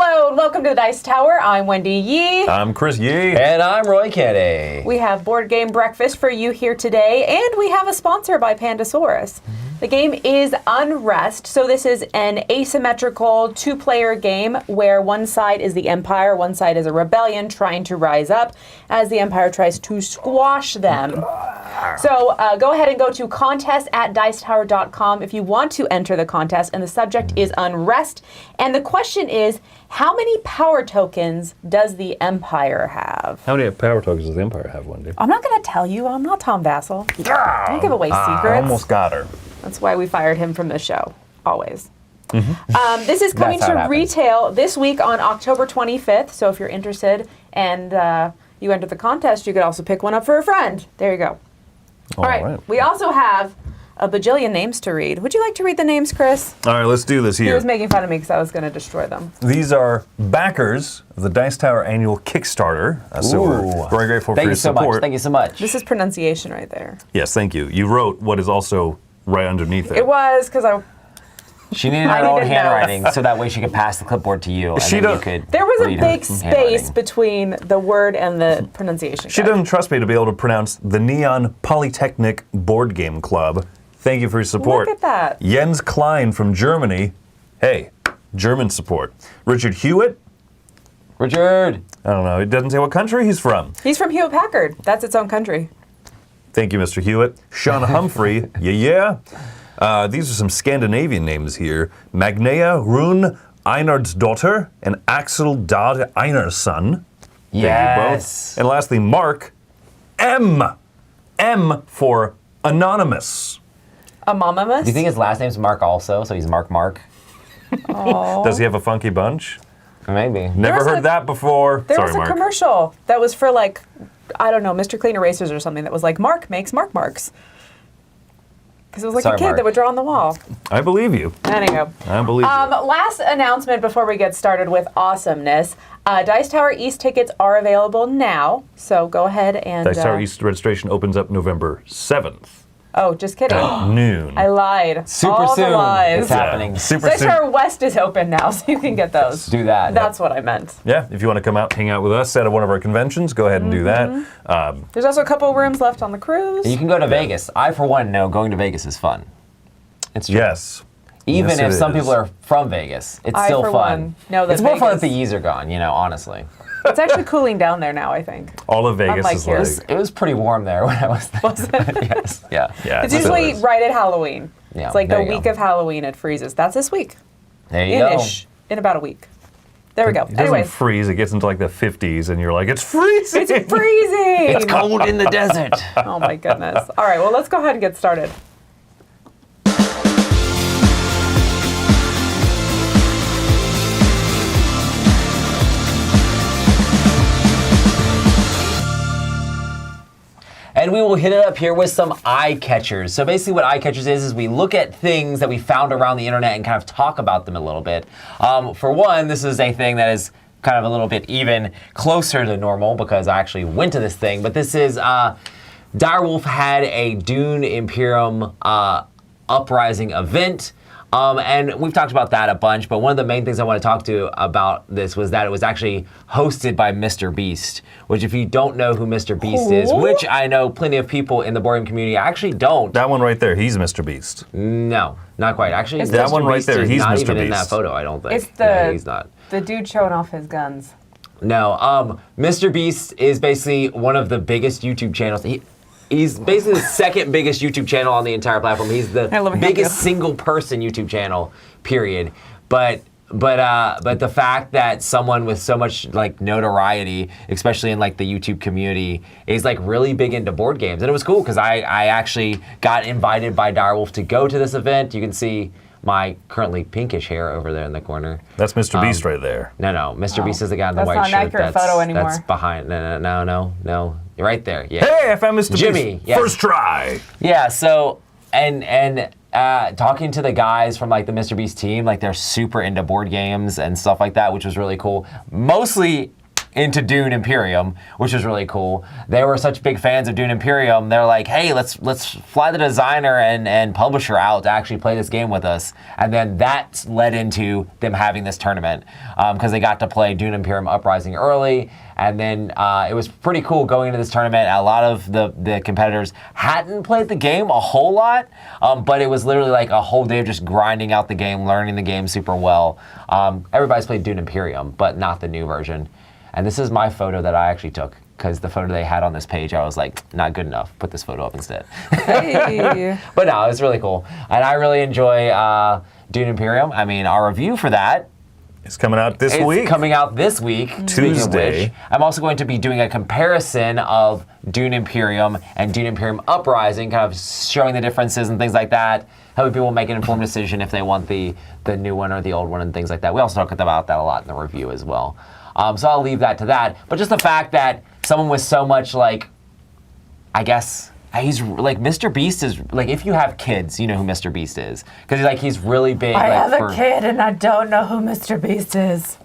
Hello and welcome to the Dice Tower. I'm Wendy Yee. I'm Chris Yee. And I'm Roy Kennedy. We have board game breakfast for you here today, and we have a sponsor by Pandasaurus. The game is Unrest, so this is an asymmetrical two-player game where one side is the Empire, one side is a rebellion trying to rise up as the Empire tries to squash them. So go ahead and go to contest@dicetower.com if you want to enter the contest, and the subject is Unrest. And the question is, how many power tokens does the Empire have? How many power tokens does the Empire have, Wendy? I'm not going to tell you. I'm not Tom Vassell. Don't give away secrets. I almost got her. That's why we fired him from the show, always. This is coming That's how it to happens. retail this week on October 25th. So if you're interested and you enter the contest, you could also pick one up for a friend. There you go. All right. We also have a bajillion names to read. Would you like to read the names, Chris? All right, let's do this He here. was making fun of me because I was going to destroy them. These are backers of the Dice Tower annual Kickstarter. So we're very grateful for your support. Thank you so much. This is pronunciation right there. Yes, thank you. You wrote what is also right underneath it. It was because She needed I her own needed handwriting so that way she could pass the clipboard to you, and She then you don't- could there was a read her big space handwriting. between the word and the pronunciation. She guide. doesn't trust me to be able to pronounce the Neon Polytechnic Board Game Club. Thank you for your support. Look at that. Jens Klein from Germany. Hey, German support. Richard Hewitt. Richard! I don't know. It doesn't say what country he's from. He's from Hewlett-Packard. That's its own country. Thank you, Mr. Hewitt. Sean Humphrey. Yeah. These are some Scandinavian names here. Magnea Rune Einardsdottir and Axel Dag Einarsson. Thank you both. Yes. And lastly, Mark M. M for Anonymous. Amamamus? Do you think his last name's Mark also, so he's Mark? Does he have a funky bunch? Maybe. Never was heard a- that before. There Sorry, was a Mark. commercial that was for like, I don't know, Mr. Clean Erasers or something that was like, Mark makes Mark marks. Because it was like Sorry, a kid Mark. that would draw on the wall. I believe you. Anyway. I believe you. Last announcement before we get started with awesomeness. Dice Tower East tickets are available now, so go ahead and... Dice Tower East registration opens up November 7th Oh, just kidding. at noon. I lied. Super All soon. the lies. It's happening. Super Dice soon. Tower West is open now, so you can get those. Do that. That's what I meant. Yeah, if you want to come out, hang out with us at one of our conventions, go ahead and do that. There's also a couple of rooms left on the cruise. You can go to Vegas. I, for one, know going to Vegas is fun. It's true. Yes. Even Yes, if it some is. people are from Vegas, it's I, still for fun. one, know that it's more fun if Vegas- the E's are gone, honestly. It's actually cooling down there now, I think. All of Vegas Unlike is here. like... It was pretty warm there when I was there. Was it? Yes. Yeah. Yeah, It's it usually is. right at Halloween. Yeah, It's like there the you go. week of Halloween it freezes. That's this week. There you go. In-ish. In about a week. There we go. It doesn't Anyways, freeze, it gets into like the 50s and you're like, it's freezing! it's freezing! It's cold in the desert. Oh my goodness. All right, well, let's go ahead and get started. And we will hit it up here with some eye catchers. So basically what eye catchers is we look at things that we found around the internet and kind of talk about them a little bit. For one, this is a thing that is kind of a little bit even closer to normal because I actually went to this thing. But this is, Direwolf had a Dune Imperium uprising event. And we've talked about that a bunch, but one of the main things I want to talk to about this was that it was actually hosted by Mr. Beast, which if you don't know who Mr. Beast is, which I know plenty of people in the board game community actually don't. That one right there, he's Mr. Beast. No, not quite. Actually, It's that Mr. one right Beast there, is he's not Mr. even in that Beast. photo, I don't think. It's the No, he's not. the dude showing off his guns. No, Mr. Beast is basically one of the biggest YouTube channels. He's basically the second biggest YouTube channel on the entire platform. He's the I love biggest him. single person YouTube channel, period. But the fact that someone with so much like notoriety, especially in like the YouTube community, is like really big into board games, and it was cool because I actually got invited by Direwolf to go to this event. You can see my currently pinkish hair over there in the corner. That's Mr. Beast right there. No, Mr. Beast is the guy in the That's white not an shirt. accurate photo anymore. That's behind. No. You're right there. Yeah. Hey, I found Mr. Jimmy, Beast. yes. First try. Yeah. So and talking to the guys from like the Mr. Beast team, like they're super into board games and stuff like that, which was really cool. Mostly into Dune Imperium, which was really cool. They were such big fans of Dune Imperium. They're like, hey, let's fly the designer and publisher out to actually play this game with us. And then that led into them having this tournament because they got to play Dune Imperium Uprising early. And then it was pretty cool going into this tournament. A lot of the competitors hadn't played the game a whole lot, but it was literally like a whole day of just grinding out the game, learning the game super well. Everybody's played Dune Imperium, but not the new version. And this is my photo that I actually took, because the photo they had on this page, I was like, not good enough. Put this photo up instead. Hey. But no, it was really cool. And I really enjoy Dune Imperium. I mean, our review for that, It's coming out this week. It's coming out this week. Tuesday. I'm also going to be doing a comparison of Dune Imperium and Dune Imperium Uprising, kind of showing the differences and things like that, helping people make an informed decision if they want the new one or the old one and things like that. We also talk about that a lot in the review as well. So I'll leave that to that. But just the fact that someone with so much, like, I guess, he's like, Mr. Beast is, like, if you have kids, you know who Mr. Beast is. Because he's really big. I like, have a kid and I don't know who Mr. Beast is.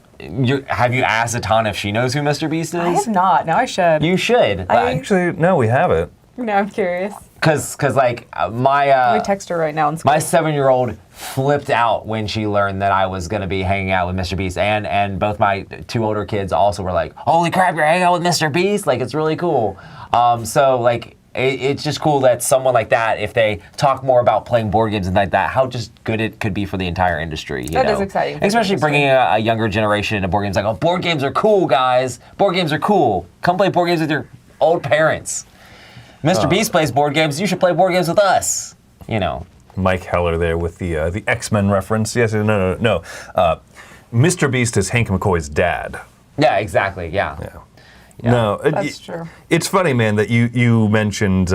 Have you asked Atan if she knows who Mr. Beast is? I have not. No, I should. You should. Actually, no, we haven't. No, I'm curious. Because like, Let my me text her right now. And my 7-year-old flipped out when she learned that I was going to be hanging out with Mr. Beast. And both my 2 older kids also were like, holy crap, you're hanging out with Mr. Beast? Like, it's really cool. So, like, it's just cool that someone like that, if they talk more about playing board games and like that, how just good it could be for the entire industry. That is exciting. Especially bringing a younger generation into board games. Like, oh, board games are cool, guys. Board games are cool. Come play board games with your old parents. Mr. Beast plays board games. You should play board games with us. You know. Mike Heller there with the X-Men reference. Yes, no. Mr. Beast is Hank McCoy's dad. Yeah, exactly. Yeah. No, That's true. It's funny, man, that you mentioned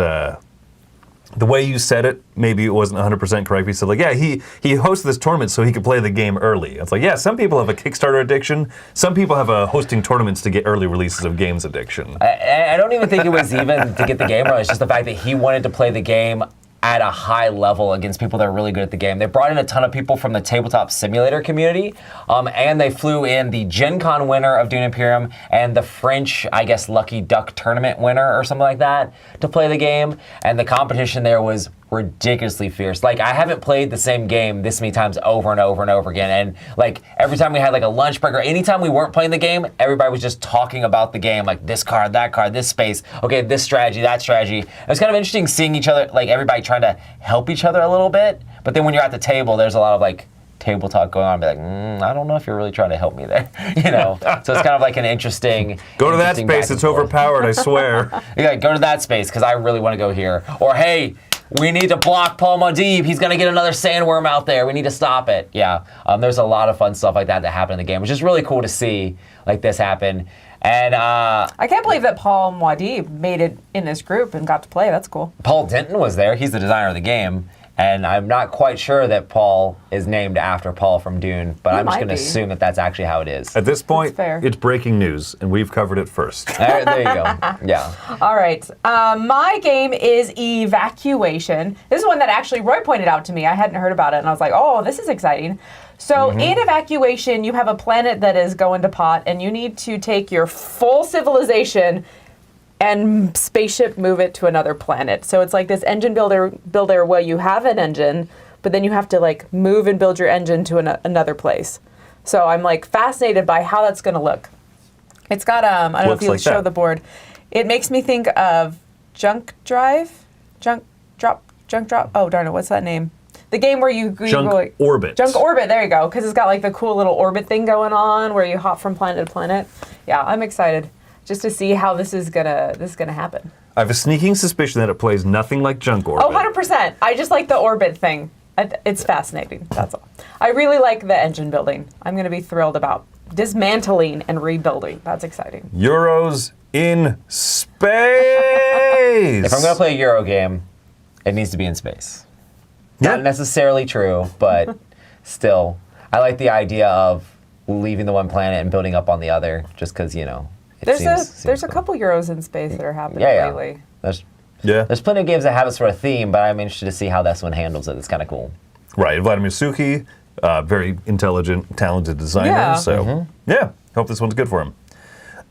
the way you said it. Maybe it wasn't 100% correct. You said, like, yeah, he hosted this tournament so he could play the game early. It's like, yeah, some people have a Kickstarter addiction. Some people have a hosting tournaments to get early releases of games addiction. I don't even think it was even to get the game early. It's just the fact that he wanted to play the game at a high level against people that are really good at the game. They brought in a ton of people from the tabletop simulator community, and they flew in the Gen Con winner of Dune Imperium and the French, I guess, Lucky Duck tournament winner or something like that to play the game. And the competition there was ridiculously fierce. Like, I haven't played the same game this many times over and over and over again. And like, every time we had like a lunch break or anytime we weren't playing the game, everybody was just talking about the game, like this card, that card, this space, okay, this strategy, that strategy. It was kind of interesting seeing each other, like everybody trying to help each other a little bit. But then when you're at the table, there's a lot of like table talk going on. Be like, I don't know if you're really trying to help me there, you know. So it's kind of like an interesting. Go to that space. It's overpowered. I swear. Yeah, go to that space because I really want to go here. Or hey, we need to block Paul Modib. He's gonna get another sandworm out there. We need to stop it. Yeah. There's a lot of fun stuff like that happened in the game, which is really cool to see like this happen. And I can't believe that Paul Modib made it in this group and got to play. That's cool. Paul Denton was there. He's the designer of the game. And I'm not quite sure that Paul is named after Paul from Dune, but I'm just going to assume that that's actually how it is. At this point, fair. It's breaking news, and we've covered it first. There you go. Yeah. All right. My game is Evacuation. This is one that actually Roy pointed out to me. I hadn't heard about it, and I was like, oh, this is exciting. So in Evacuation, you have a planet that is going to pot, and you need to take your full civilization and spaceship move it to another planet. So it's like this engine builder where you have an engine, but then you have to like move and build your engine to another place. So I'm like fascinated by how that's going to look. It's got I don't know if you'll show the board. It makes me think of Junk Drop. Oh darn it, what's that name? The game where you Junk Orbit. Junk Orbit, there you go, because it's got like the cool little orbit thing going on where you hop from planet to planet. Yeah, I'm excited just to see how this is gonna happen. I have a sneaking suspicion that it plays nothing like Junk Orbit. Oh, 100%. I just like the orbit thing. It's fascinating, that's all. I really like the engine building. I'm gonna be thrilled about dismantling and rebuilding. That's exciting. Euros in space! If I'm going to play a Euro game, it needs to be in space. Yeah. Not necessarily true, but still. I like the idea of leaving the one planet and building up on the other, just because, you know, There's a cool. couple Euros in space that are happening lately. There's plenty of games that have a sort of theme, but I'm interested to see how this one handles it. It's kind of cool. Right, Vladimir Suki, very intelligent, talented designer. Yeah. So, yeah, hope this one's good for him.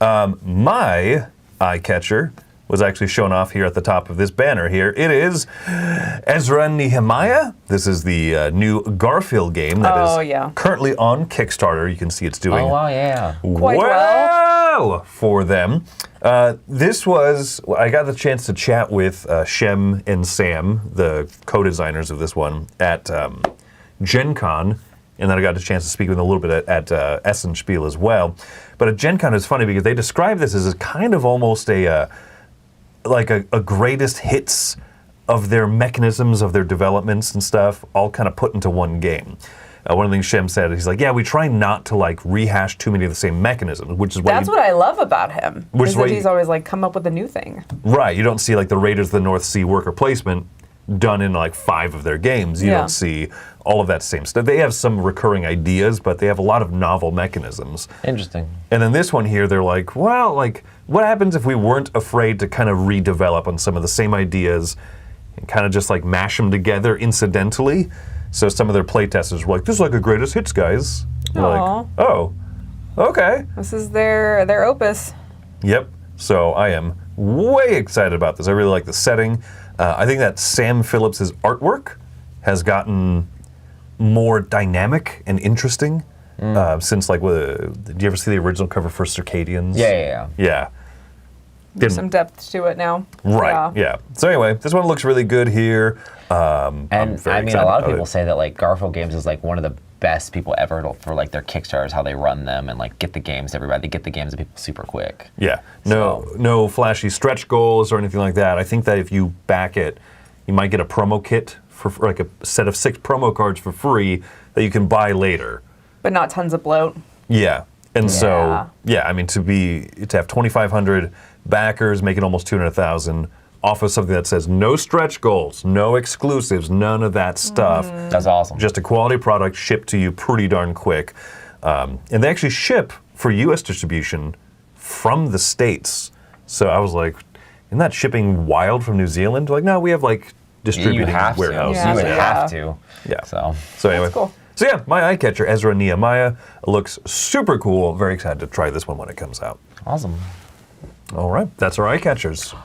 My eye catcher was actually shown off here at the top of this banner here. It is Ezra Nehemiah. This is the new Garfield game that is currently on Kickstarter. You can see it's doing Quite well for them. This was, I got the chance to chat with Shem and Sam, the co-designers of this one, at Gen Con, and then I got a chance to speak with them a little bit at Essenspiel as well. But at Gen Con, it's funny because they describe this as a kind of almost a greatest hits of their mechanisms, of their developments and stuff, all kind of put into one game. One of the things Shem said, he's like, yeah, we try not to like rehash too many of the same mechanisms, which is why That's what I love about him. Which is that he's always like come up with a new thing. Right, you don't see like the Raiders of the North Sea worker placement done in like 5 of their games. You don't see all of that same stuff. They have some recurring ideas, but they have a lot of novel mechanisms. Interesting. And then this one here, they're like, well, like, what happens if we weren't afraid to kind of redevelop on some of the same ideas and kind of just like mash them together incidentally? So some of their playtesters were like, this is like a greatest hits, guys. We're like, oh, okay. This is their opus. Yep. So I am way excited about this. I really like the setting. I think that Sam Phillips' artwork has gotten more dynamic and interesting since like, did you ever see the original cover for Circadians? Yeah. There's some depth to it now. Right, yeah. So anyway, this one looks really good here. And I mean, a lot of people say that like Garfield Games is like one of the best people ever for like their Kickstarters, how they run them and like get the games to everybody. They get the games to people super quick. Yeah, no flashy stretch goals or anything like that. I think that if you back it, you might get a promo kit for like a set of 6 promo cards for free that you can buy later. But not tons of bloat. Yeah, and so, yeah, I mean, to have 2,500 backers, making almost 200,000 off of something that says no stretch goals, no exclusives, none of that stuff. That's awesome. Just a quality product shipped to you pretty darn quick. And they actually ship for US distribution from the States. So I was like, isn't that shipping wild from New Zealand? Like, no, we have like distributing warehouses. You would have to. Yeah. So anyway. That's cool. So yeah, my eye catcher, Ezra Nehemiah, looks super cool. Very excited to try this one when it comes out. Awesome. All right, that's our eye catchers.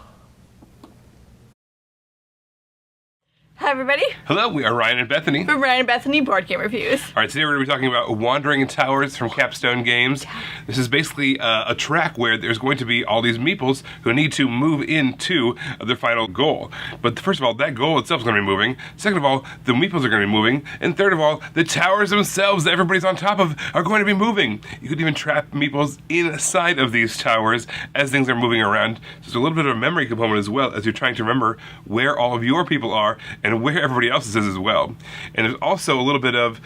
Hi, everybody. Hello, we are Ryan and Bethany. From Ryan and Bethany Board Game Reviews. All right, today we're going to be talking about Wandering Towers from Capstone Games. This is basically a track where there's going to be all these meeples who need to move into their final goal. But first of all, that goal itself is going to be moving. Second of all, the meeples are going to be moving. And third of all, the towers themselves that everybody's on top of are going to be moving. You could even trap meeples inside of these towers as things are moving around. So there's a little bit of a memory component as well as you're trying to remember where all of your people are and where everybody else's is as well. And there's also a little bit of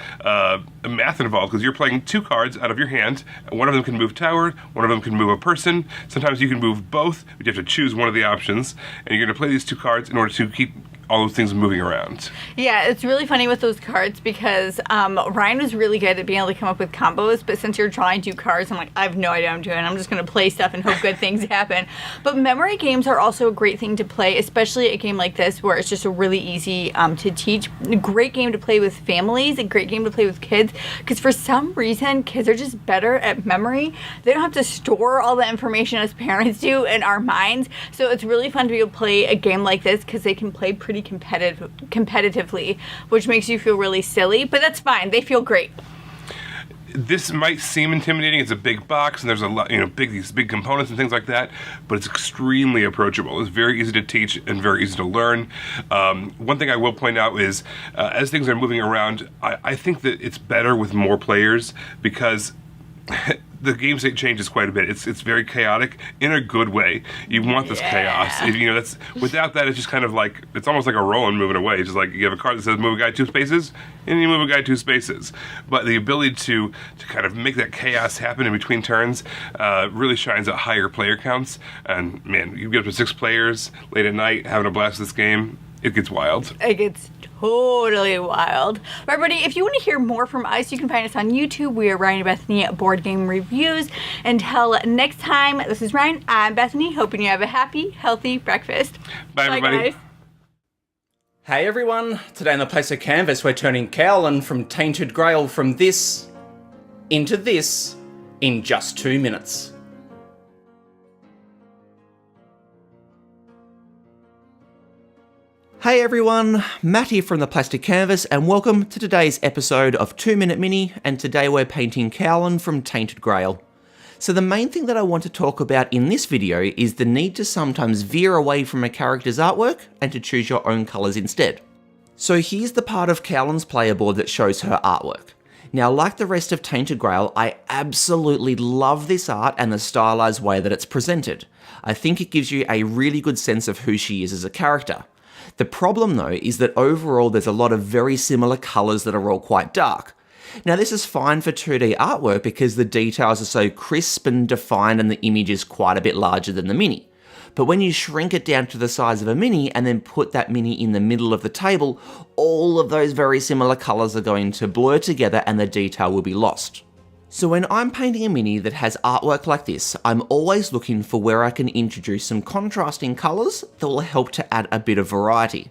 math involved because you're playing 2 cards out of your hand. One of them can move tower, one of them can move a person. Sometimes you can move both, but you have to choose one of the options. And you're going to play these 2 cards in order to keep all those things moving around. Yeah, it's really funny with those cards because Ryan was really good at being able to come up with combos, but since you're drawing 2 cards, I'm like, I have no idea what I'm doing. I'm just going to play stuff and hope good things happen. But memory games are also a great thing to play, especially a game like this where it's just a really easy to teach. A great game to play with families, a great game to play with kids, because for some reason, kids are just better at memory. They don't have to store all the information as parents do in our minds. So it's really fun to be able to play a game like this because they can play pretty competitively, which makes you feel really silly, but that's fine. They feel great. This might seem intimidating. It's a big box, and there's a lot, these big components and things like that. But it's extremely approachable. It's very easy to teach and very easy to learn. One thing I will point out is, as things are moving around, I think that it's better with more players because the game state changes quite a bit. It's very chaotic in a good way. You want this chaos. That's without that, it's just kind of like it's almost like a rolling moving away. It's just like you have a card that says move a guy 2 spaces, and you move a guy 2 spaces. But the ability to kind of make that chaos happen in between turns really shines at higher player counts. And man, you get up to 6 players late at night having a blast with this game. It gets wild. It gets totally wild. But everybody, if you want to hear more from us, you can find us on YouTube. We are Ryan and Bethany at Board Game Reviews. Until next time, this is Ryan. I'm Bethany. Hoping you have a happy, healthy breakfast. Bye everybody. Guys. Hey everyone, today on the Place of Canvas we're turning Cowlin from Tainted Grail from this into this in just 2 minutes. Hey everyone, Matt here from the Plastic Canvas, and welcome to today's episode of 2 Minute Mini, and today we're painting Cowlin from Tainted Grail. So the main thing that I want to talk about in this video is the need to sometimes veer away from a character's artwork and to choose your own colours instead. So here's the part of Cowlin's player board that shows her artwork. Now, like the rest of Tainted Grail, I absolutely love this art and the stylised way that it's presented. I think it gives you a really good sense of who she is as a character. The problem though is that overall there's a lot of very similar colours that are all quite dark. Now this is fine for 2D artwork because the details are so crisp and defined and the image is quite a bit larger than the mini. But when you shrink it down to the size of a mini and then put that mini in the middle of the table, all of those very similar colours are going to blur together and the detail will be lost. So when I'm painting a mini that has artwork like this, I'm always looking for where I can introduce some contrasting colours that will help to add a bit of variety.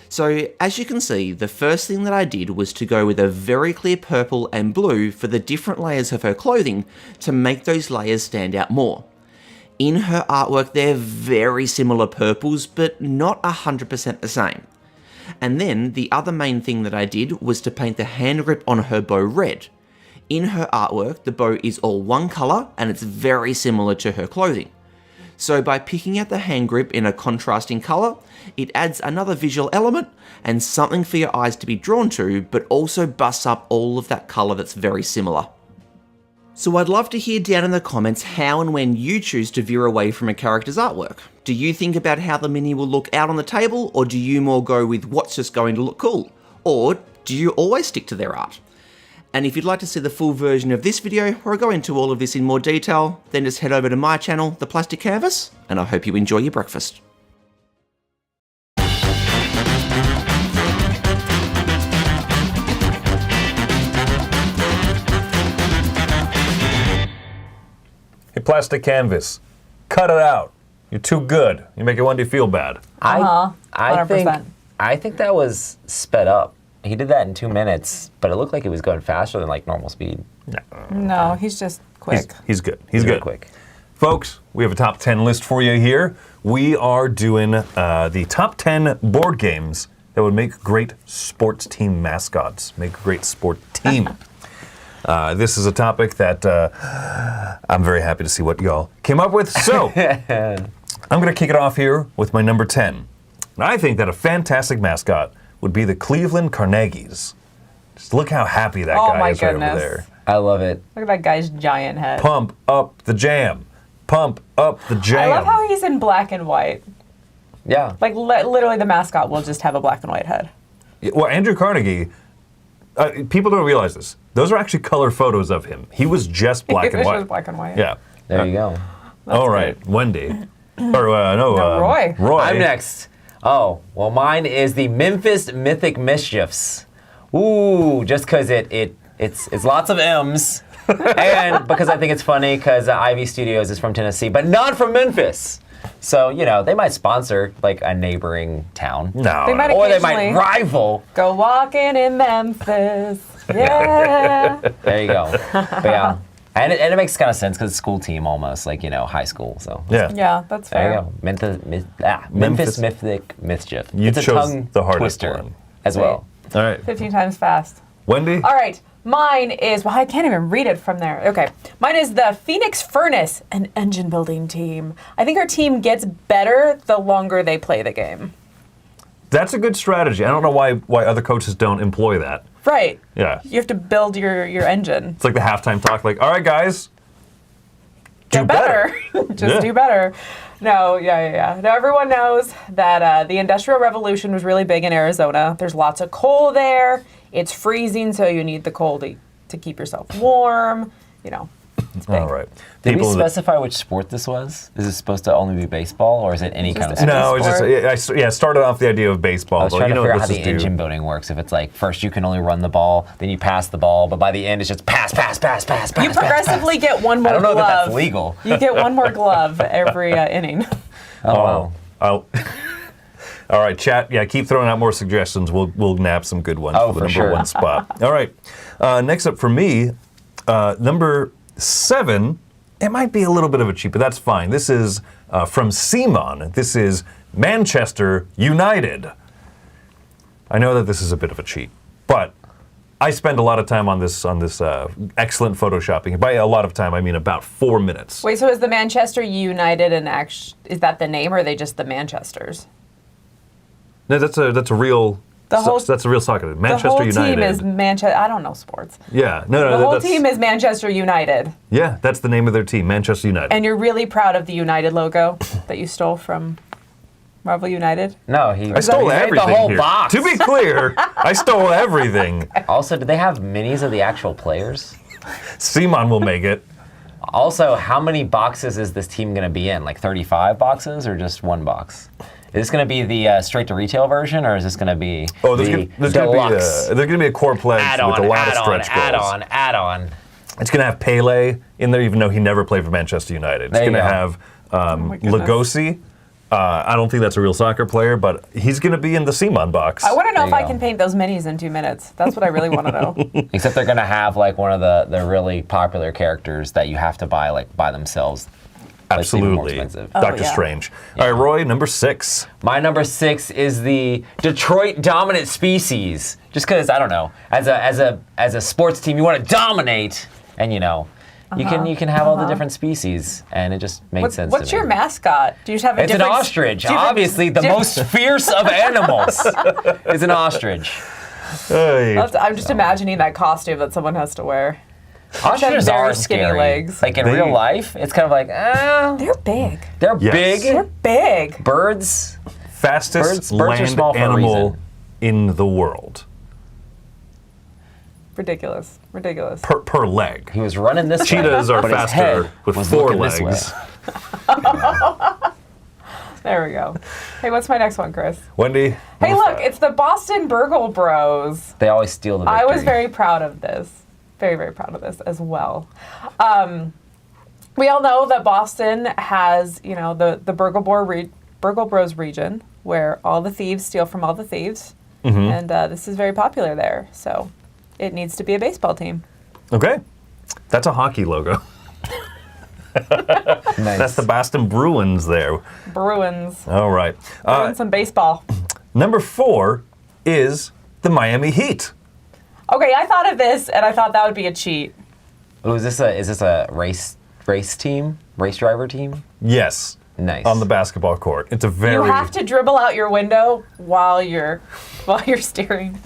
So as you can see, the first thing that I did was to go with a very clear purple and blue for the different layers of her clothing to make those layers stand out more. In her artwork, they're very similar purples, but not 100% the same. And then the other main thing that I did was to paint the hand grip on her bow red. In her artwork, the bow is all one colour and it's very similar to her clothing. So by picking out the hand grip in a contrasting colour, it adds another visual element and something for your eyes to be drawn to, but also busts up all of that colour that's very similar. So I'd love to hear down in the comments how and when you choose to veer away from a character's artwork. Do you think about how the mini will look out on the table, or do you more go with what's just going to look cool? Or do you always stick to their art? And if you'd like to see the full version of this video, where I go into all of this in more detail, then just head over to my channel, The Plastic Canvas, and I hope you enjoy your breakfast. Hey, Plastic Canvas, cut it out. You're too good. You're making Wendy feel bad. I 100%. think that was sped up. He did that in 2 minutes, but it looked like it was going faster than like normal speed. No, he's just quick. He's good. He's good. Quick. Folks, we have a top 10 list for you here. We are doing the top 10 board games that would make great sports team mascots, make a great sport team. This is a topic that I'm very happy to see what y'all came up with. So, I'm going to kick it off here with my number 10. And I think that a fantastic mascot would be the Cleveland Carnegies. Just look how happy that guy is right over there. I love it. Look at that guy's giant head. Pump up the jam. Pump up the jam. I love how he's in black and white. Yeah. Like literally the mascot will just have a black and white head. Well, Andrew Carnegie, people don't realize this. Those are actually color photos of him. He was just black and It was white. just black and white. Yeah. There you go. All right, Wendy. Roy. Roy. I'm next. Oh, well, mine is the Memphis Mythic Mischiefs. Ooh, just because it's lots of M's, and because I think it's funny because Ivy Studios is from Tennessee, but not from Memphis. So, you know, they might sponsor like a neighboring town. No. They might Or they might occasionally rival. go walking in Memphis. Yeah. There you go. But yeah. And it makes kind of sense because it's school team almost, like, you know, high school. So Yeah. Yeah, that's there fair. you go. Memphis Mythic Mischief. You it's a chose tongue the hardest twister one. as well. All right. 15 times fast. Wendy? All right, mine is, well, I can't even read it from there. Okay, mine is the Phoenix Furnace, an engine building team. I think our team gets better the longer they play the game. That's a good strategy. I don't know why other coaches don't employ that. Right. Yeah. You have to build your engine. It's like the halftime talk, like, all right, guys, do Get better. Just Yeah. do better. No, yeah. Now, everyone knows that the Industrial Revolution was really big in Arizona. There's lots of coal there. It's freezing, so you need the coal to keep yourself warm. You know, it's big. All right. Did we People that- specify which sport this was? Is it supposed to only be baseball, or is it any kind of sport? No, it's sport. just, I started off the idea of baseball. I was but trying you to know figure what out how this the is engine building works. If it's like first you can only run the ball, then you pass the ball, but by the end it's just pass. You progressively get one more I don't know glove. that that's legal. You get one more glove every inning. Oh, wow. All right, chat. Yeah, keep throwing out more suggestions. We'll nab some good ones Oh, for the for number sure. one spot. All right. Next up for me, number 7. It might be a little bit of a cheat, but that's fine. This is from Simon. This is Manchester United. I know that this is a bit of a cheat, but I spend a lot of time on this excellent photoshopping. By a lot of time, I mean about 4 minutes. Wait, so is the Manchester United is that the name, or are they just the Manchesters? No, that's a real. That's a real soccer team. Manchester the whole United. team is Manchester. I don't know sports. Yeah, no, The whole that's, team is Manchester United. Yeah, that's the name of their team, Manchester United. And you're really proud of the United logo that you stole from Marvel United? No, I stole made everything the whole here. box. To be clear, I stole everything. Also, do they have minis of the actual players? Simon will make it. Also, how many boxes is this team going to be in? Like 35 boxes or just one box? Is this going to be the straight-to-retail version, or is this going to be there's deluxe? There's going to be a core pledge with a lot of stretch goals. Add-on. It's going to have Pele in there, even though he never played for Manchester United. It's There you going to go. have my goodness. Lugosi. I don't think that's a real soccer player, but he's going to be in the Simon box. I want to know There if you I go. can paint those minis in 2 minutes. That's what I really want to know. Except they're going to have like one of the really popular characters that you have to buy like by themselves. It's even more Absolutely. expensive. Doctor yeah. Strange. All right, Roy, number 6. My number 6 is the Detroit dominant species. Just because I don't know, as a sports team, you want to dominate, and you can have all the different species, and it just made sense. What's to me. your mascot? Do you just have a It's an different... ostrich. do you have a Obviously, the most fierce of animals is an ostrich. Hey. I'm just imagining that costume that someone has to wear. Ostriches very are skinny scary. legs. Like in They- real life, it's kind of like, They're big. they're Yes. big. They're big. Birds. Fastest Birds are land small for a animal reason. in the world. Ridiculous. Per leg. He was running this way, Cheetahs are but his faster head with was 4 looking this legs. way. There we go. Hey, what's my next one, Chris? Wendy? Hey, number look, 5. it's the Boston Burgle Bros. They always steal the victory. I was very proud of this. Very, very proud of this as well. We all know that Boston has, the Burgle Bros region where all the thieves steal from all the thieves. And this is very popular there. So it needs to be a baseball team. Okay. That's a hockey logo. Nice. That's the Boston Bruins there. Bruins. All right. Doing some baseball. Number 4 is the Miami Heat. Okay, I thought of this and I thought that would be a cheat. Oh, is this a race team? Race driver team? Yes. Nice. On the basketball court. It's a very... You have to dribble out your window while you're steering.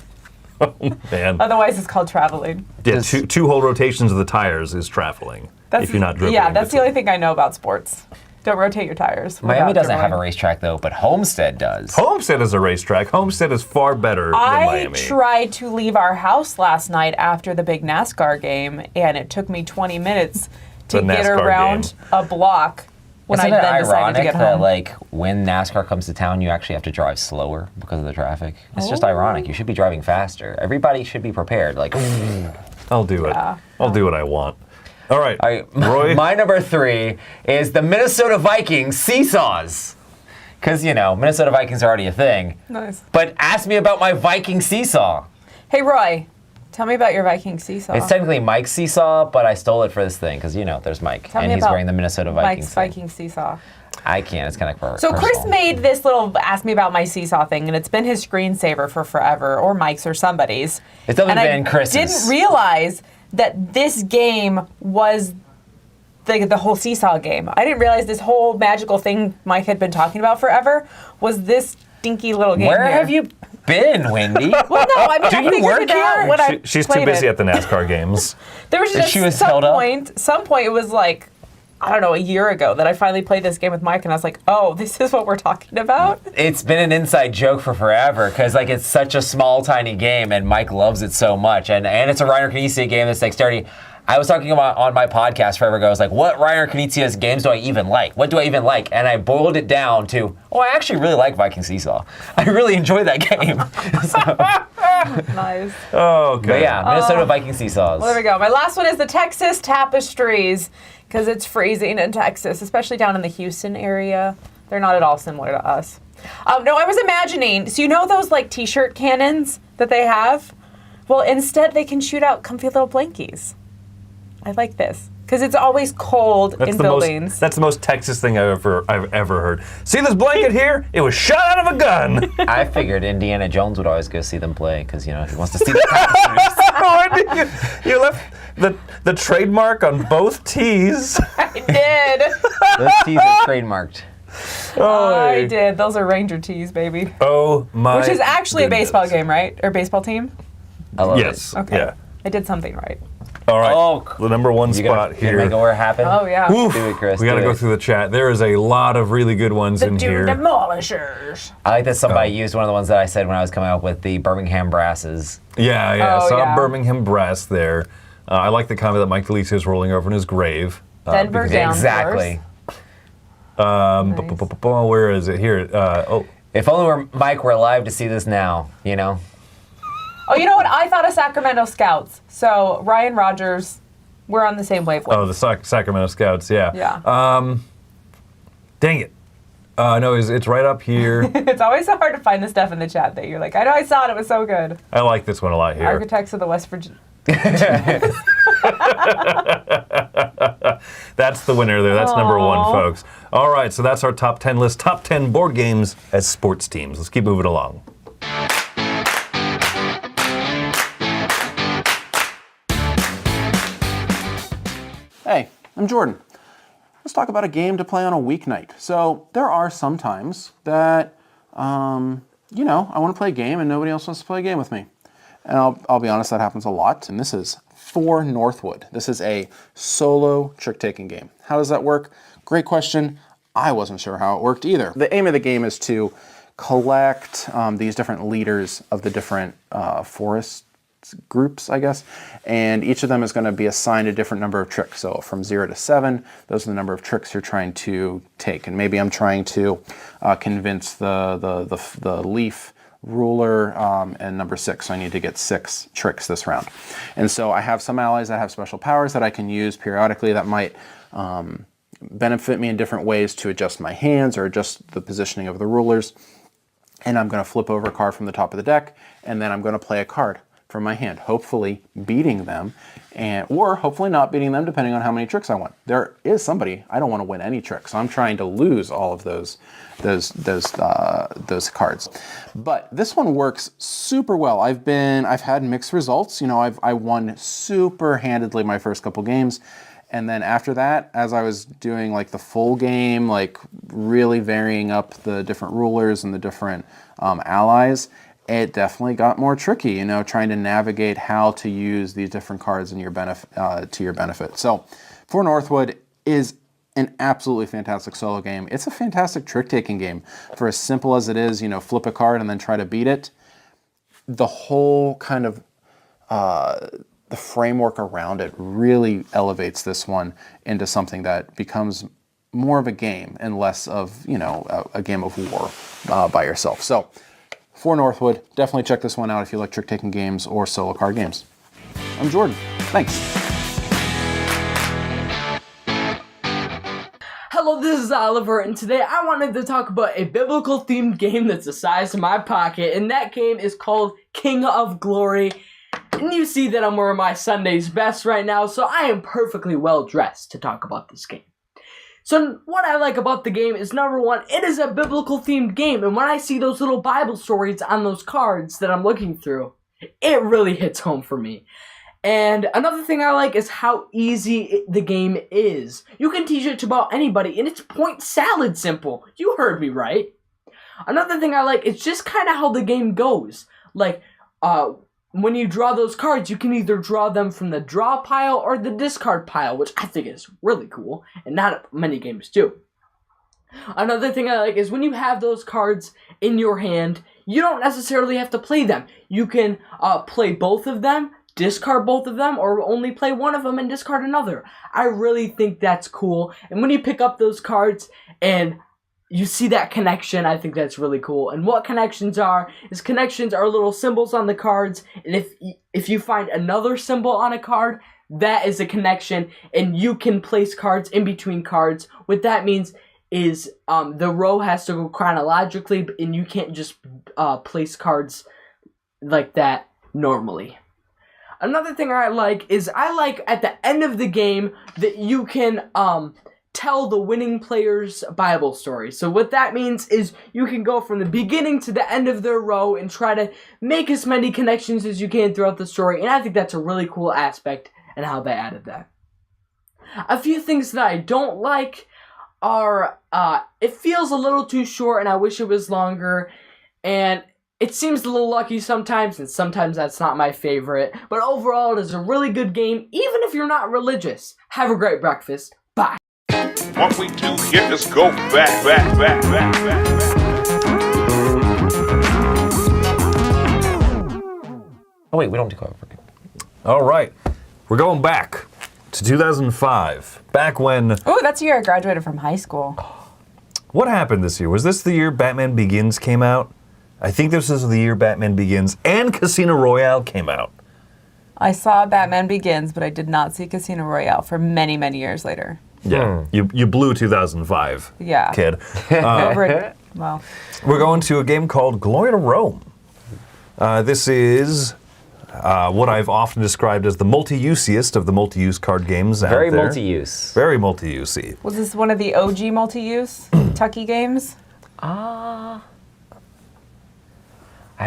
Man. Otherwise, it's called traveling. Yeah, two whole rotations of the tires is traveling if you're not dribbling. Yeah, that's the only thing I know about sports. Don't rotate your tires. Miami without doesn't have a dribbling. racetrack though, but Homestead does. Homestead is a racetrack. Homestead is far better than I Miami. tried to leave our house last night after the big NASCAR game, and it took me 20 minutes to The get NASCAR around a block when Isn't I it then decided to ironic get that home. like when NASCAR comes to town, you actually have to drive slower because of the traffic? It's just ironic. You should be driving faster. Everybody should be prepared. Like, I'll do it. I'll do what I want. All right, all right, Roy. my number 3 is the Minnesota Vikings seesaws. Because, Minnesota Vikings are already a thing. Nice. But ask me about my Viking seesaw. Hey, Roy, tell me about your Viking seesaw. It's technically Mike's seesaw, but I stole it for this thing because, there's Mike. Tell and me he's about wearing the Minnesota Vikings Mike's thing. Viking seesaw. I can't. It's kind of personal. So Chris made this little ask me about my seesaw thing, and it's been his screensaver for forever, or Mike's or somebody's. It's definitely and been I Chris's. didn't realize that this game was the whole seesaw game. I didn't realize this whole magical thing Mike had been talking about forever was this dinky little game. Where here. have you been, Wendy? Well, no, I mean, Do I you figured work it out here? when I She's too played busy it. at the NASCAR games. There was just She was held up? some point it was like, I don't know, a year ago that I finally played this game with Mike, and I was like, oh, this is what we're talking about? It's been an inside joke for forever because it's such a small, tiny game, and Mike loves it so much. And it's a Reiner Knizia game that's dexterity. I was talking about on my podcast forever ago. I was like, what Reiner Knizia's games do I even like? What do I even like? And I boiled it down to, I actually really like Viking Seesaw. I really enjoy that game. Nice. Okay. But yeah, Minnesota Viking Seesaws. Well, there we go. My last one is the Texas Tapestries, because it's freezing in Texas, especially down in the Houston area. They're not at all similar to us. No, I was imagining, so you know those like t-shirt cannons that they have? Well, instead they can shoot out comfy little blankies. I like this. Because it's always cold in buildings. That's the most Texas thing I've ever heard. See this blanket here? It was shot out of a gun. I figured Indiana Jones would always go see them play because, you know, he wants to see the costumes. You left the trademark on both tees. I did. Those tees are trademarked. I did. Those are Ranger tees, baby. Oh my! Which is actually goodness. a baseball game, right? Or baseball team? I love Yes. Okay. Yeah. I did something right. All right. Oh, the number one it. You spot gonna here. make it where it happen? Oh, yeah. Oof. Do it, Chris. We got to do go it. through the chat. There is a lot of really good ones in here. Demolishers. I like that somebody used one of the ones that I said when I was coming up with the Birmingham Brasses. Yeah. Oh, Saw yeah. Birmingham Brass there. I like the comment that Mike DeLisi is rolling over in his grave. Denver because- down. Exactly. Where is it? Here. If only Mike were alive to see this now, you know? Oh, you know what? I thought of Sacramento Scouts. So Ryan Rogers, we're on the same wavelength. Oh, the Sacramento Scouts. Yeah. Yeah. Dang it. No, it's right up here. It's always so hard to find the stuff in the chat that you're like, I know I saw it. It was so good. I like this one a lot here. Architects of the West Virginia. That's the winner there. That's number one, folks. All right, so that's our top 10 list. Top 10 board games as sports teams. Let's keep moving along. Hey, I'm Jordan. Let's talk about a game to play on a weeknight. So there are some times that, I want to play a game and nobody else wants to play a game with me. And I'll be honest, that happens a lot. And this is for Northwood. This is a solo trick-taking game. How does that work? Great question. I wasn't sure how it worked either. The aim of the game is to collect these different leaders of the different forest groups, I guess, and each of them is going to be assigned a different number of tricks. So from 0 to 7, those are the number of tricks you're trying to take. And maybe I'm trying to convince the leaf ruler and number 6, so I need to get 6 tricks this round. And so I have some allies that have special powers that I can use periodically that might benefit me in different ways to adjust my hands or adjust the positioning of the rulers. And I'm going to flip over a card from the top of the deck, and then I'm going to play a card from my hand, hopefully beating them, or hopefully not beating them, depending on how many tricks I want. There is somebody, I don't want to win any tricks, so I'm trying to lose all of those cards. But this one works super well. I've had mixed results. You know, I won super handedly my first couple games. And then after that, as I was doing like the full game, like really varying up the different rulers and the different allies, it definitely got more tricky, you know, trying to navigate how to use these different cards in your to your benefit. So for Northwood is an absolutely fantastic solo game. It's a fantastic trick-taking game. For as simple as it is, you know, flip a card and then try to beat it, the whole kind of the framework around it really elevates this one into something that becomes more of a game and less of, you know, a game of war by yourself. So for Northwood, definitely check this one out if you like trick-taking games or solo card games. I'm Jordan. Thanks. Hello, this is Oliver, and today I wanted to talk about a biblical-themed game that's the size of my pocket, and that game is called King of Glory. And you see that I'm wearing my Sunday's best right now, so I am perfectly well dressed to talk about this game. So what I like about the game is, number one, it is a biblical themed game, and when I see those little Bible stories on those cards that I'm looking through, it really hits home for me. And another thing I like is how easy the game is. You can teach it to about anybody, and it's point salad simple. You heard me right. Another thing I like is just kind of how the game goes. Like, when you draw those cards, you can either draw them from the draw pile or the discard pile, which I think is really cool, and not many games do. Another thing I like is when you have those cards in your hand, you don't necessarily have to play them. You can play both of them, discard both of them, or only play one of them and discard another. I really think that's cool, and when you pick up those cards and you see that connection, I think that's really cool. And what connections are little symbols on the cards, and if you find another symbol on a card, that is a connection, and you can place cards in between cards. What that means is the row has to go chronologically, and you can't just place cards like that normally. Another thing I like at the end of the game that you can tell the winning player's Bible story. So what that means is you can go from the beginning to the end of their row and try to make as many connections as you can throughout the story, and I think that's a really cool aspect and how they added that. A few things that I don't like are, it feels a little too short and I wish it was longer, and it seems a little lucky sometimes, and sometimes that's not my favorite, but overall it is a really good game, even if you're not religious. Have a great breakfast. Bye. What we do here is go back. Oh wait, we don't have to go over. All right, we're going back to 2005, back when... Oh, that's the year I graduated from high school. What happened this year? Was this the year Batman Begins came out? I think this is the year Batman Begins and Casino Royale came out. I saw Batman Begins, but I did not see Casino Royale for many, many years later. Yeah, you blew 2005, Yeah. kid. Well, We're going to a game called Glory to Rome. This is what I've often described as the multi-useiest of the multi-use card games out Very there. multi-use. Very multi-usey. was this one of the OG multi-use Tucky games? I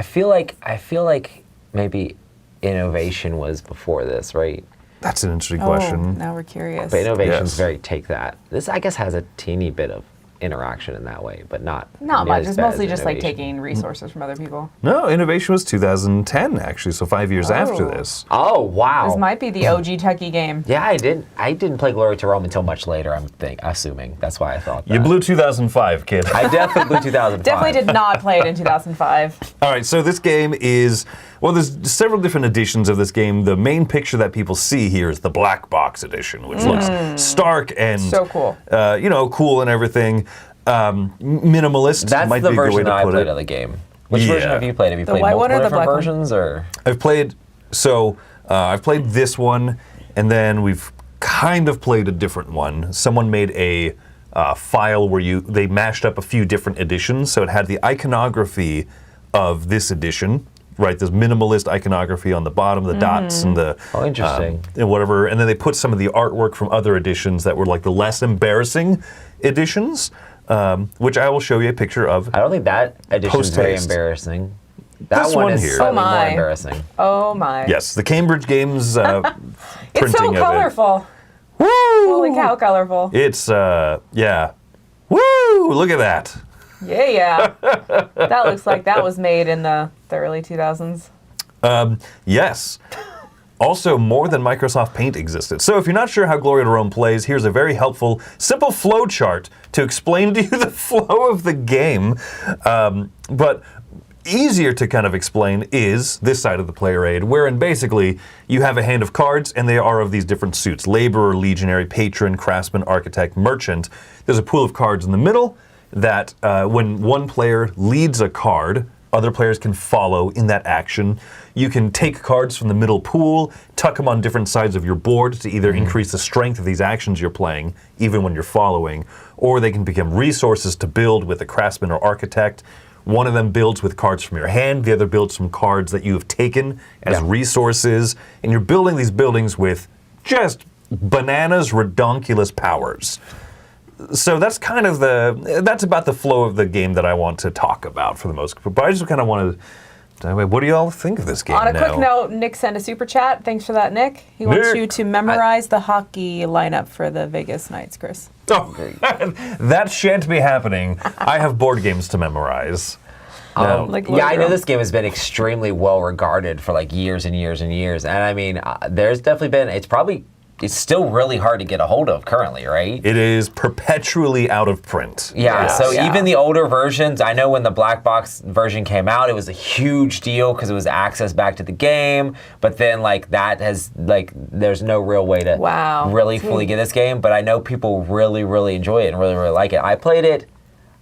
feel like maybe Innovation was before this, right? That's an interesting Oh, question. now we're curious. But Innovation's Yes. very take that. This, I guess, has a teeny bit of interaction in that way, but not Not nearly much. as It's bad mostly as just like Innovation. taking resources from other people. No, Innovation was 2010, actually, so 5 years after Oh. this. Oh wow! This might be the OG Tucky game. Yeah, I didn't play Glory to Rome until much later. assuming that's why I thought that. You blew 2005, kid. I definitely blew 2005. Definitely did not play it in 2005. All right, so this game is, well, there's several different editions of this game. The main picture that people see here is the black box edition, which looks stark and So cool. Cool and everything. Minimalist That's might the be a good way version to I put played it. of the game. Which version Yeah. have you played? Have you The played white one multiple or the different black one? versions, or? I've played this one, and then we've kind of played a different one. Someone made a file where they mashed up a few different editions, so it had the iconography of this edition, right? There's minimalist iconography on the bottom, the dots and the Oh, interesting. and whatever, and then they put some of the artwork from other editions that were like the less embarrassing editions, which I will show you a picture of. I don't think that edition's very Post-haste. embarrassing. That This one one is here. slightly Oh, my. more embarrassing. Oh my. Yes, the Cambridge Games It's printing so of it. colorful. Woo! Holy cow, colorful. It's yeah. Woo! Look at that. Yeah. That looks like that was made in the early 2000s. Yes. Also, more than Microsoft Paint existed. So if you're not sure how Glory to Rome plays, here's a very helpful, simple flow chart to explain to you the flow of the game. But easier to kind of explain is this side of the player aid, wherein basically you have a hand of cards and they are of these different suits: laborer, legionary, patron, craftsman, architect, merchant. There's a pool of cards in the middle that when one player leads a card, other players can follow in that action. You can take cards from the middle pool, tuck them on different sides of your board to either increase the strength of these actions you're playing, even when you're following, or they can become resources to build with a craftsman or architect. One of them builds with cards from your hand, the other builds from cards that you have taken as resources, and you're building these buildings with just bananas, redonkulous powers. So that's kind of that's about the flow of the game that I want to talk about for the most part. But I just kind of wanted to, what do y'all think of this game On a now? quick note, Nick sent a super chat. Thanks for that, Nick. He wants Nick. you to memorize the hockey lineup for the Vegas Knights, Chris. Oh, that shan't be happening. I have board games to memorize. No. Like Yeah, I know Logro. this game has been extremely well regarded for like years and years and years. And I mean, there's definitely been, it's still really hard to get a hold of currently, right? It is perpetually out of print. Yeah, Yes. so Yeah. even the older versions, I know when the black box version came out, it was a huge deal because it was access back to the game. But then, like, that has, like, there's no real way to Wow. really fully get this game. But I know people really, really enjoy it and really, really like it. I played it,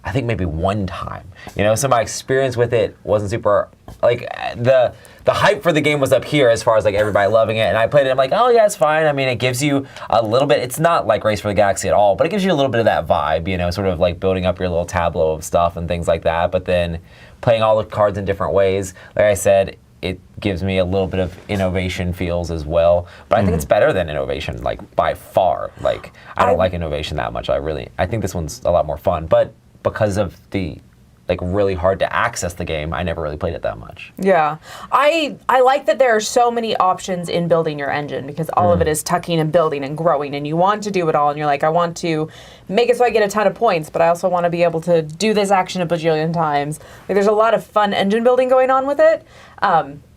I think maybe one time. You know, so my experience with it wasn't super, like, the hype for the game was up here as far as like everybody loving it, and I played it, I'm like, oh yeah, it's fine. I mean, it gives you a little bit, it's not like Race for the Galaxy at all, but it gives you a little bit of that vibe, you know, sort of like building up your little tableau of stuff and things like that, but then playing all the cards in different ways. Like I said, it gives me a little bit of innovation feels as well. But I think it's better than innovation, like by far. Like I don't like innovation that much. I think this one's a lot more fun. But because of the like really hard to access the game, I never really played it that much. Yeah. I like that there are so many options in building your engine because all of it is tucking and building and growing and you want to do it all and you're like, I want to make it so I get a ton of points, but I also want to be able to do this action a bajillion times. Like there's a lot of fun engine building going on with it.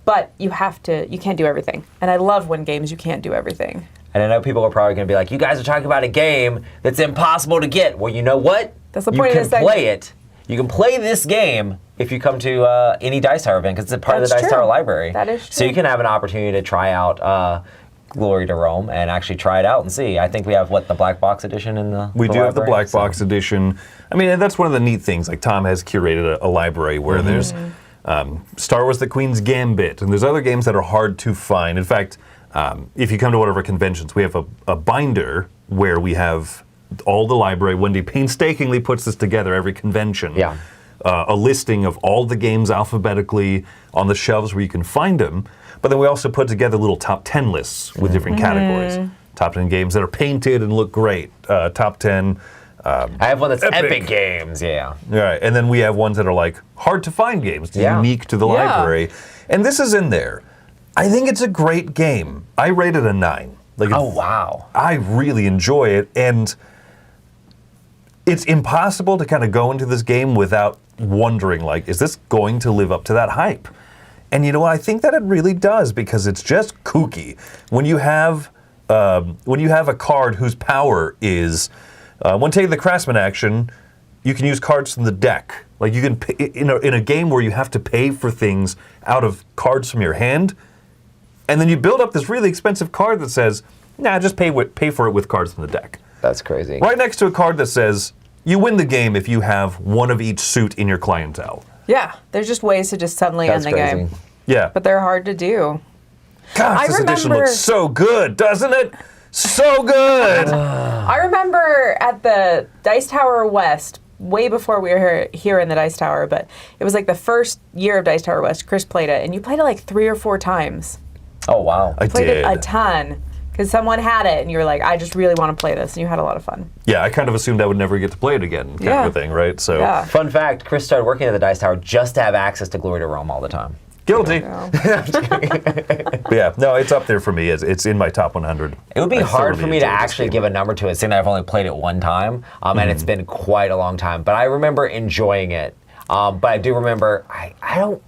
But you can't do everything. And I love when games you can't do everything. And I know people are probably going to be like, you guys are talking about a game that's impossible to get. Well, you know what? That's the point of this segment. You can play it. You can play this game if you come to any Dice Tower event, because it's a part of the Dice Tower library. That is true. So you can have an opportunity to try out Glory to Rome and actually try it out and see. I think we have, the black box edition in the We the do have the library, black box edition. I mean, and that's one of the neat things. Like, Tom has curated a library where there's Star Wars: The Queen's Gambit, and there's other games that are hard to find. In fact, if you come to one of our conventions, we have a binder where we have all the library. Wendy painstakingly puts this together every convention. Yeah. A listing of all the games alphabetically on the shelves where you can find them. But then we also put together little top 10 lists with different categories. Top 10 games that are painted and look great. Top 10. I have one that's epic games, yeah. Right, and then we have ones that are like hard to find games, unique to the library. And this is in there. I think it's a great game. I rate it a 9. Like, Oh, wow. I really enjoy it, and it's impossible to kind of go into this game without wondering, like, is this going to live up to that hype? And you know what? I think that it really does, because it's just kooky. When you have a card whose power is, when taking the Craftsman action, you can use cards from the deck. Like, you can pay, in a game where you have to pay for things out of cards from your hand, and then you build up this really expensive card that says, nah, just pay for it with cards from the deck. That's crazy. Right next to a card that says, you win the game if you have one of each suit in your clientele. Yeah, there's just ways to just suddenly That's end the crazy. game. Yeah. But they're hard to do. Gosh, this edition looks so good, doesn't it? So good! I remember at the Dice Tower West, way before we were here in the Dice Tower, but it was like the first year of Dice Tower West, Chris played it, and you played it like 3 or 4 times. Oh, wow. I Played did. it a ton. Because someone had it, and you were like, I just really want to play this, and you had a lot of fun. Yeah, I kind of assumed I would never get to play it again, kind of a thing, right? So Yeah. Fun fact, Chris started working at the Dice Tower just to have access to Glory to Rome all the time. guilty. No. But yeah, no, it's up there for me. It's in my top 100. It would be I hard thoroughly for me to enjoyed this actually game. give a number to it, seeing that I've only played it one time, and it's been quite a long time. But I remember enjoying it. But I do remember, I don't.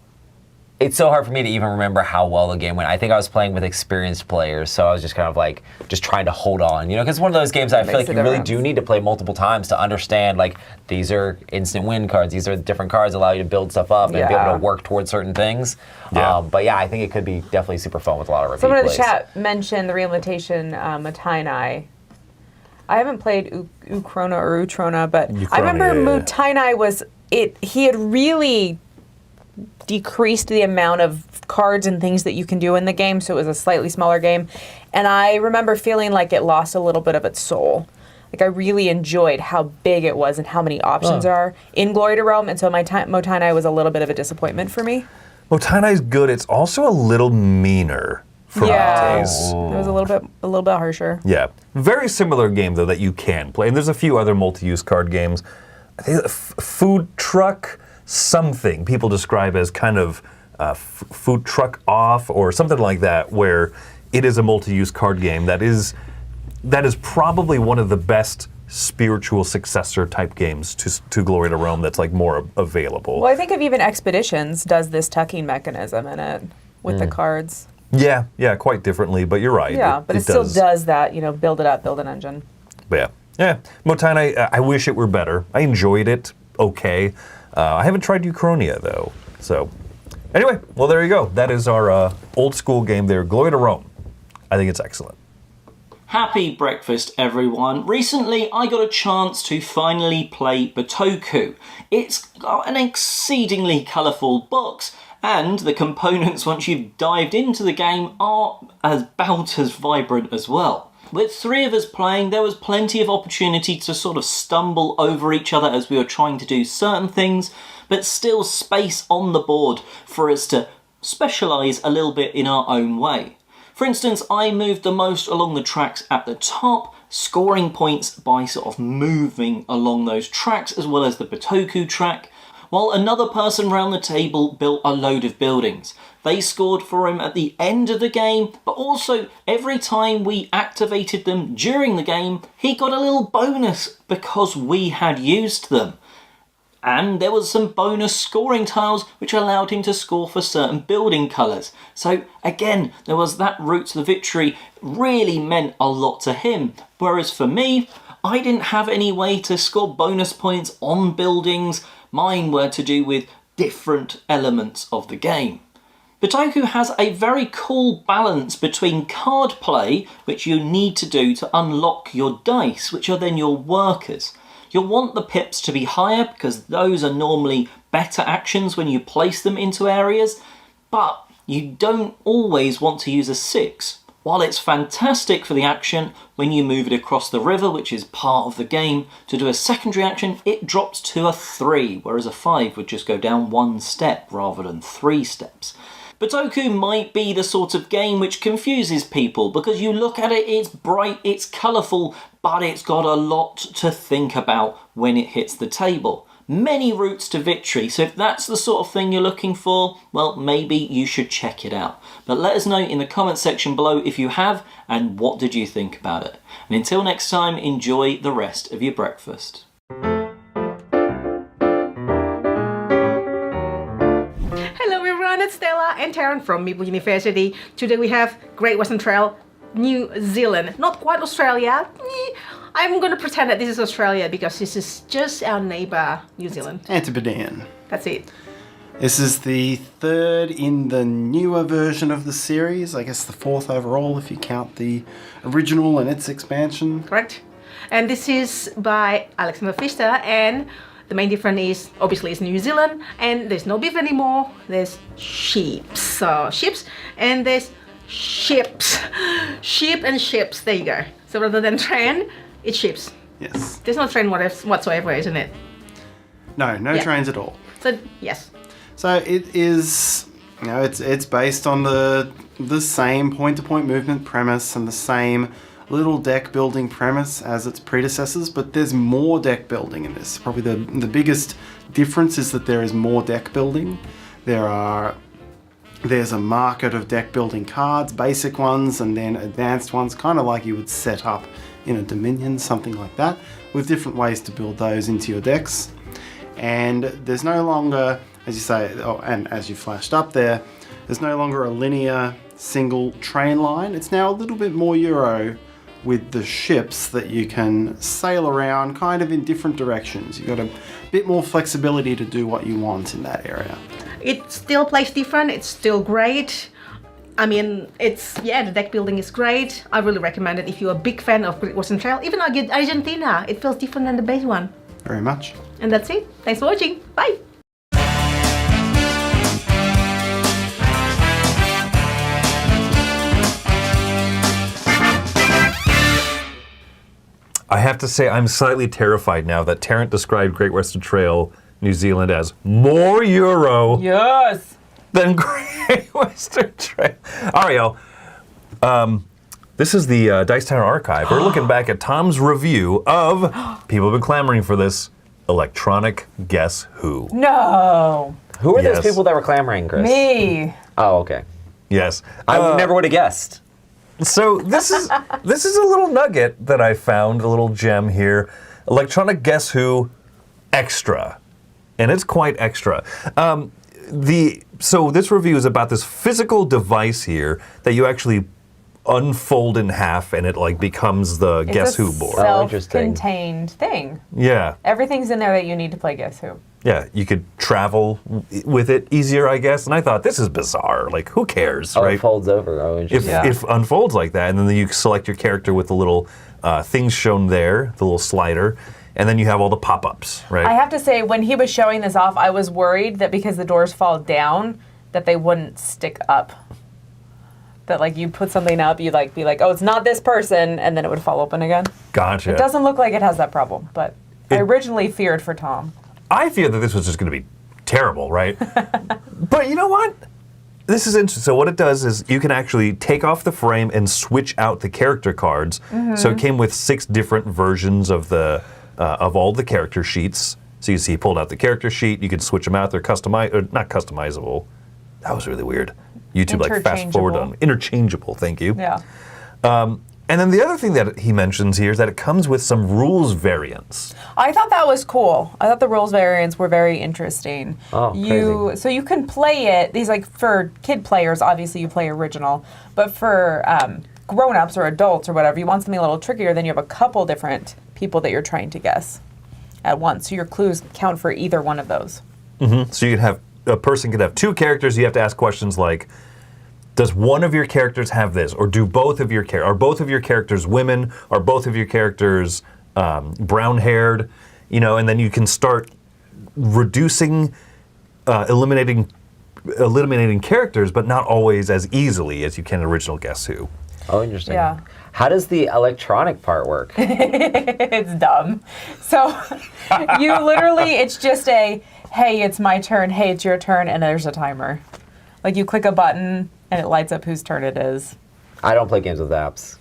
It's so hard for me to even remember how well the game went. I think I was playing with experienced players, so I was just kind of like, just trying to hold on, because it's one of those games that I feel like you really do need to play multiple times to understand, like, these are instant win cards, these are different cards that allow you to build stuff up and be able to work towards certain things. Yeah. But yeah, I think it could be definitely super fun with a lot of repeat Someone in the plays. chat mentioned the reimplementation Mutainai. I haven't played Ukrona or Utrona, but I remember Mutainai was it. He had really decreased the amount of cards and things that you can do in the game, so it was a slightly smaller game. And I remember feeling like it lost a little bit of its soul. Like, I really enjoyed how big it was and how many options are in Glory to Rome, and so Mutainai was a little bit of a disappointment for me. Mutainai's good. It's also a little meaner for my taste. It was a little bit harsher. Yeah. Very similar game, though, that you can play. And there's a few other multi-use card games. I think Food Truck something people describe as kind of Food Truck Off or something like that, where it is a multi-use card game that is probably one of the best spiritual successor type games to Glory to Rome that's like more available. Well, I think of even Expeditions does this tucking mechanism in it with the cards. Yeah, quite differently, but you're right. Yeah, but it still does that, build it up, build an engine. But yeah. Mutainai, I wish it were better. I enjoyed it, okay. I haven't tried Uchronia, though. So, anyway, well, there you go. That is our old school game there, Glory to Rome. I think it's excellent. Happy breakfast, everyone. Recently, I got a chance to finally play Butoku. It's got an exceedingly colourful box, and the components, once you've dived into the game, are about as vibrant as well. With 3 of us playing, there was plenty of opportunity to sort of stumble over each other as we were trying to do certain things, but still space on the board for us to specialise a little bit in our own way. For instance, I moved the most along the tracks at the top, scoring points by sort of moving along those tracks as well as the Butoku track, while another person round the table built a load of buildings. They scored for him at the end of the game, but also every time we activated them during the game, he got a little bonus because we had used them. And there was some bonus scoring tiles which allowed him to score for certain building colours. So again, there was that route to the victory really meant a lot to him. Whereas for me, I didn't have any way to score bonus points on buildings. Mine were to do with different elements of the game. Butoku has a very cool balance between card play, which you need to do to unlock your dice, which are then your workers. You'll want the pips to be higher because those are normally better actions when you place them into areas, but you don't always want to use a 6. While it's fantastic for the action, when you move it across the river, which is part of the game, to do a secondary action, it drops to a 3, whereas a 5 would just go down 1 step rather than 3 steps. Butoku might be the sort of game which confuses people because you look at it, it's bright, it's colourful, but it's got a lot to think about when it hits the table. Many routes to victory, so if that's the sort of thing you're looking for, well, maybe you should check it out. But let us know in the comment section below if you have, and what did you think about it. And until next time, enjoy the rest of your breakfast. It's Stella and Taryn from Maple University. Today we have Great Western Trail, New Zealand. Not quite Australia. I'm going to pretend that this is Australia because this is just our neighbour, New Zealand. Antipodean. That's it. This is the third in the newer version of the series. I guess the fourth overall if you count the original and its expansion. Correct. And this is by Alexander Pfister, and the main difference is, obviously, it's New Zealand, and there's no beef anymore. There's sheep. So, ships, and there's ships. Sheep and ships. There you go. So, rather than train, it's ships. Yes. There's no train whatsoever, isn't it? No trains at all. So, yes. So, it is, it's based on the same point-to-point movement premise and the same little deck building premise as its predecessors, but there's more deck building in this. Probably the biggest difference is that there is more deck building. There's a market of deck building cards, basic ones and then advanced ones, kind of like you would set up in a Dominion, something like that, with different ways to build those into your decks. And there's no longer, as you say, and as you flashed up there's no longer a linear single train line. It's now a little bit more Euro, with the ships that you can sail around kind of in different directions. You've got a bit more flexibility to do what you want in that area. It still plays different, it's still great. I mean, the deck building is great. I really recommend it if you're a big fan of Great Western Trail. Even Argentina, it feels different than the base one. Very much. And that's it. Thanks for watching. Bye. I have to say, I'm slightly terrified now that Tarrant described Great Western Trail New Zealand as more Euro than Great Western Trail. Ariel, this is the Dice Tower Archive. We're looking back at Tom's review of, people have been clamoring for this, Electronic Guess Who. No. Who are those people that were clamoring, Chris? Me. Oh, okay. Yes. I never would have guessed. So this is a little nugget that I found, a little gem here. Electronic Guess Who Extra. And it's quite extra. So this review is about this physical device here that you actually unfold in half and it like becomes the Guess Who board. It's a self-contained thing. Yeah. Everything's in there that you need to play Guess Who. Yeah, you could travel with it easier, I guess. And I thought, this is bizarre. Like, who cares, right? It folds over. Oh, interesting. If unfolds like that, and then you select your character with the little things shown there, the little slider, and then you have all the pop-ups, right? I have to say, when he was showing this off, I was worried that because the doors fall down, that they wouldn't stick up. That like you put something up, you'd like be like, oh, it's not this person, and then it would fall open again. Gotcha. It doesn't look like it has that problem, but I originally feared for Tom. I feared that this was just going to be terrible, right? But you know what? This is interesting. So what it does is you can actually take off the frame and switch out the character cards. So it came with 6 different versions of the of all the character sheets. So you see, he pulled out the character sheet. You can switch them out. They're not customizable. That was really weird. YouTube like fast forward on interchangeable. Thank you. Yeah. And then the other thing that he mentions here is that it comes with some rules variants. I thought that was cool. I thought the rules variants were very interesting. Oh, crazy. So you can play it. These like for kid players, obviously you play original, but for grown-ups or adults or whatever, you want something a little trickier. Then you have a couple different people that you're trying to guess at once. So your clues count for either one of those. So you could have a person could have 2 characters. You have to ask questions like, does one of your characters have this, or do both of your are both of your characters women? Are both of your characters brown-haired? You know, and then you can start reducing, eliminating characters, but not always as easily as you can in original Guess Who. Oh, interesting. Yeah. How does the electronic part work? It's dumb. So you literally, it's just a, hey, it's my turn, hey, it's your turn, and there's a timer. Like you click a button and it lights up whose turn it is. I don't play games with apps.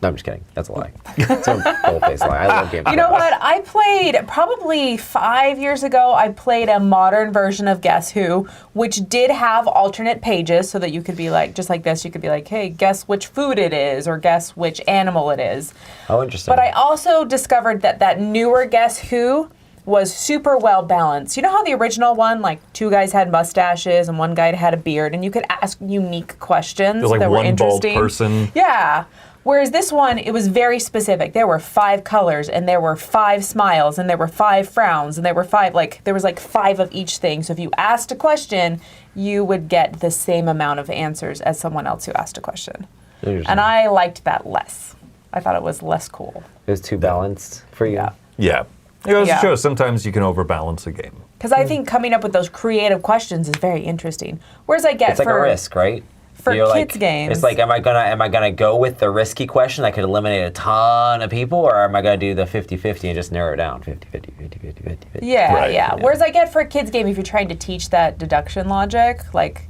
No, I'm just kidding. That's a lie. It's a full-faced lie. I love games. You know what? I played probably 5 years ago. I played a modern version of Guess Who, which did have alternate pages, so that you could be like, just like this. You could be like, hey, guess which food it is, or guess which animal it is. Oh, interesting. But I also discovered that newer Guess Who was super well balanced. You know how the original one, like 2 guys had mustaches and 1 guy had a beard, and you could ask unique questions There's like that were one bald interesting. person. Yeah. Whereas this one, it was very specific. There were 5 colors, and there were 5 smiles, and there were 5 frowns, and there were 5, there was 5 of each thing. So if you asked a question, you would get the same amount of answers as someone else who asked a question. And I liked that less. I thought it was less cool. It was too balanced for you? Yeah. It goes to show sometimes you can overbalance a game. Because I think coming up with those creative questions is very interesting. Whereas I get it's like a risk, right? For kids games. It's like, am I gonna go with the risky question that could eliminate a ton of people, or am I gonna do the 50-50 and just narrow it down 50-50, 50-50, 50-50? Yeah, Right. yeah. Whereas I get for a kids game, if you're trying to teach that deduction logic,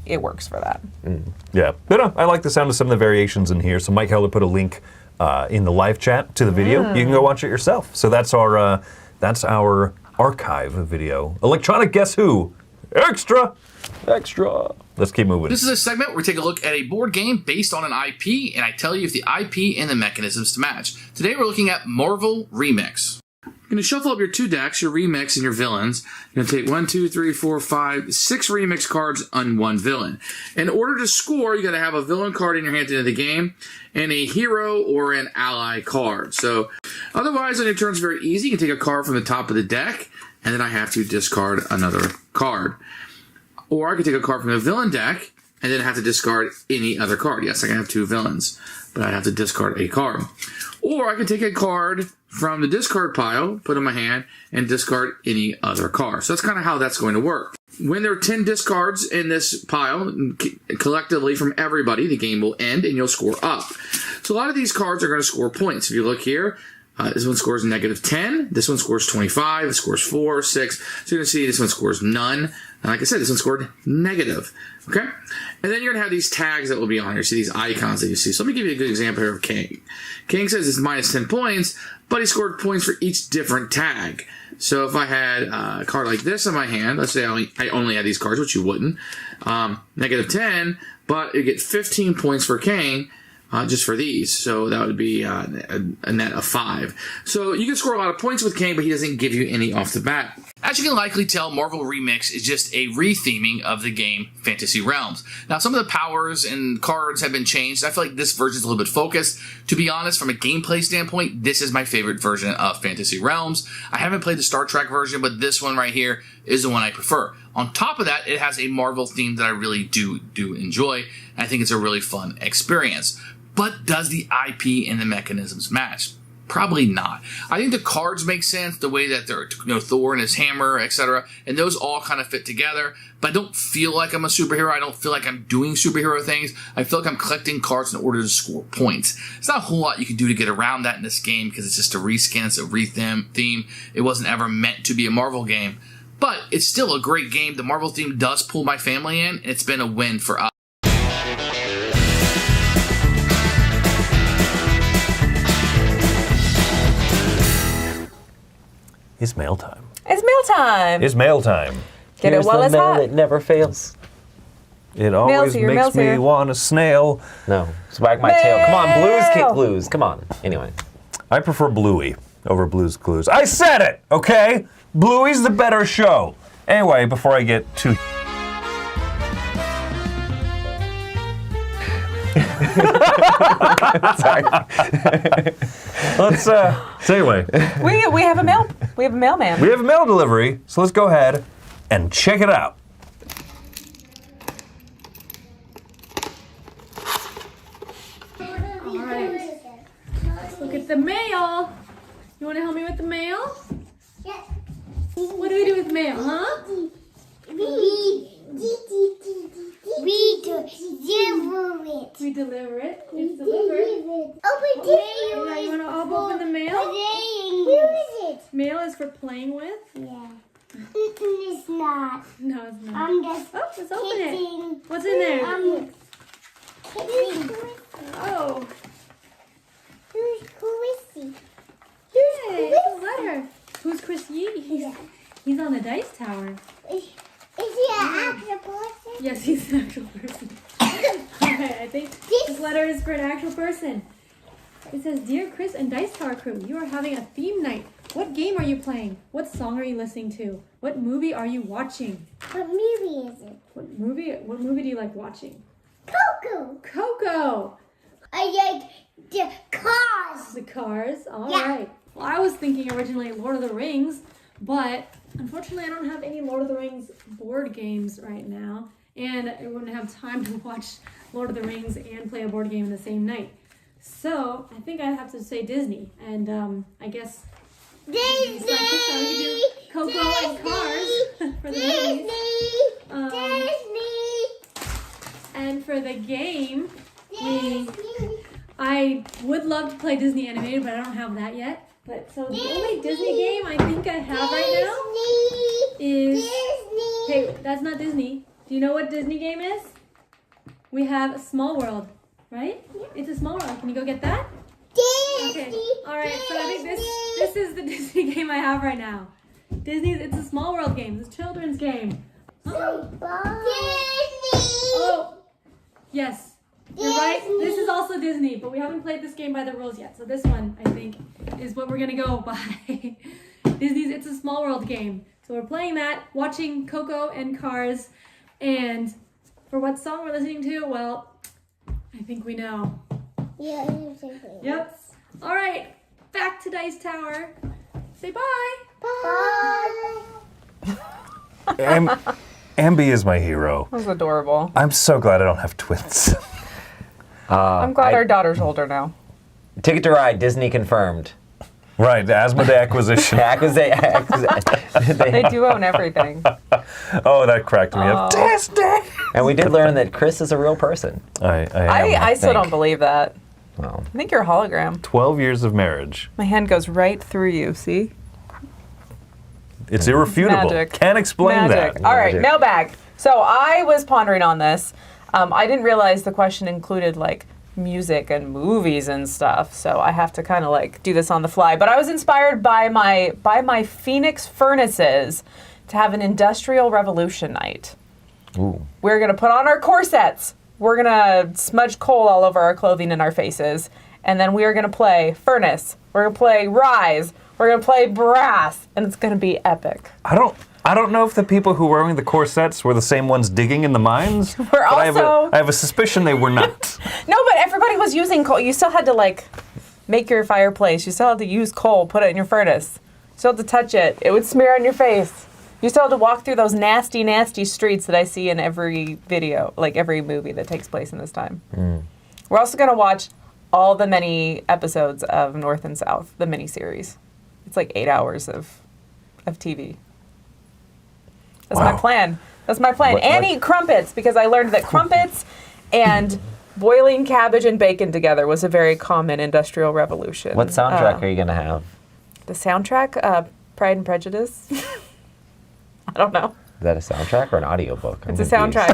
it works for that. Yeah. But no, I like the sound of some of the variations in here. So Mike Heller put a link in the live chat to the video. You can go watch it yourself. So that's our archive video. Electronic Guess Who. Extra. Let's keep moving. This is a segment where we take a look at a board game based on an IP, and I tell you if the IP and the mechanisms to match. Today we're looking at Marvel Remix. You're going to shuffle up your 2 decks, your Remix and your villains. You're going to take 1, 2, 3, 4, 5, 6 Remix cards and 1 villain. In order to score, you got to have a villain card in your hand at the end of the game, and a hero or an ally card. So otherwise, on your turn, it's very easy. You can take a card from the top of the deck, and then I have to discard another card. Or I could take a card from the villain deck, and then have to discard any other card. Yes, I can have 2 villains, but I have to discard a card. Or I could take a card from the discard pile, put in my hand, and discard any other card. So that's kind of how that's going to work. When there are 10 discards in this pile, collectively from everybody, the game will end and you'll score up. So a lot of these cards are going to score points. If you look here, this one scores -10, this one scores 25, this scores 4, 6. So you're going to see this one scores none. And like I said, this one scored negative. Okay? And then you're going to have these tags that will be on here. See these icons that you see. So let me give you a good example here of King. King says it's -10 points, but he scored points for each different tag. So if I had a card like this in my hand, let's say I only had these cards, which you wouldn't, -10, but you get 15 points for King, just for these. So that would be a net of 5. So you can score a lot of points with King, but he doesn't give you any off the bat. As you can likely tell, Marvel Remix is just a retheming of the game Fantasy Realms. Now, some of the powers and cards have been changed. I feel like this version is a little bit focused. To be honest, from a gameplay standpoint, this is my favorite version of Fantasy Realms. I haven't played the Star Trek version, but this one right here is the one I prefer. On top of that, it has a Marvel theme that I really do enjoy. I think it's a really fun experience. But does the IP and the mechanisms match? Probably not. I think the cards make sense, the way that they're, Thor and his hammer, etc., and those all kind of fit together, but I don't feel like I'm a superhero. I don't feel like I'm doing superhero things. I feel like I'm collecting cards in order to score points. There's not a whole lot you can do to get around that in this game because it's just a reskin, it's a theme. It wasn't ever meant to be a Marvel game, but it's still a great game. The Marvel theme does pull my family in, and it's been a win for us. It's mail time. It's mail time. It's mail time. Get it while it's hot. It never fails. It always here, makes mail's me here. want a snail. No, swag my tail. Come on, Blues kick Blues. Come on. Anyway. I prefer Bluey over Blue's Clues. I said it, okay? Bluey's the better show. Anyway, before I get too... Sorry. Let's, so anyway. We have a mailman. We have a mail delivery, so let's go ahead and check it out. Alright. Let's look at the mail. You want to help me with the mail? Yes. What do we do with mail, huh? We deliver it. We deliver it. It's delivered. Open Yeah, you want to open the mail? Who is it? Mail is for playing with? Yeah. It's not. No, it's not. I'm just let's open it. kissing. What's in there? I'm kissing. Oh. Who's Chrissy? Hey, it's a letter. Who's Chris Yee? He's on the dice tower. Is he an actual person? Yes, he's an actual person. Okay, I think this letter is for an actual person. It says, Dear Chris and Dice Tower crew, you are having a theme night. What game are you playing? What song are you listening to? What movie are you watching? What movie is it? What movie do you like watching? Coco. Coco. I like the Cars. The Cars? All Yeah. right. Well, I was thinking originally Lord of the Rings, but unfortunately I don't have any Lord of the Rings board games right now, and I wouldn't have time to watch Lord of the Rings and play a board game in the same night. So I think I have to say Disney, and I guess Disney. Coco and Cars for the movies. Disney. And for the game, I would love to play Disney animated, but I don't have that yet. But so the only Disney game I think I have right now is Hey, that's not Disney. Do you know what Disney game is? We have Small World, right? It's a Small World. Can you go get that? Okay. All right. So I think this is the Disney game I have right now. Disney's It's a Small World game. It's a children's game. Oh, yes. You're right. This is also Disney, but we haven't played this game by the rules yet. So this one, I think, is what we're gonna go by. Disney's It's a Small World game. So we're playing that, watching Coco and Cars, and for what song we're listening to, well, I think we know. Yeah. Yep. All right, back to Dice Tower. Say bye. Bye. Ambi is my hero. That was adorable. I'm so glad I don't have twins. I'm glad our daughter's older now. Ticket to Ride, Disney confirmed. Right, the Asmodee acquisition. They do own everything. Oh, that cracked me up. Disney! And we did learn that Chris is a real person. I still don't believe that. Well, I think you're a hologram. 12 years of marriage. My hand goes right through you, see? It's irrefutable. Magic. Can't explain Magic. that. All right, mailbag. So I was pondering on this. I didn't realize the question included like music and movies and stuff, so I have to kind of like do this on the fly. But I was inspired by my Phoenix furnaces to have an industrial revolution night. Ooh. We're gonna put on our corsets. We're gonna smudge coal all over our clothing and our faces, and then we are gonna play furnace. We're gonna play rise. We're gonna play brass, and it's gonna be epic. I don't know if the people who were wearing the corsets were the same ones digging in the mines. We're also I have a suspicion they were not. No, but everybody was using coal. You still had to like make your fireplace. You still had to use coal, put it in your furnace. You still had to touch it. It would smear on your face. You still had to walk through those nasty, nasty streets that I see in every video, like every movie that takes place in this time. We're also gonna watch all the many episodes of North and South, the miniseries. It's like 8 hours of TV. That's my plan. That's my plan. And eat crumpets, because I learned that crumpets and boiling cabbage and bacon together was a very common industrial revolution. What soundtrack are you going to have? The soundtrack? Pride and Prejudice? I don't know. Is that a soundtrack or an audiobook? It's a soundtrack.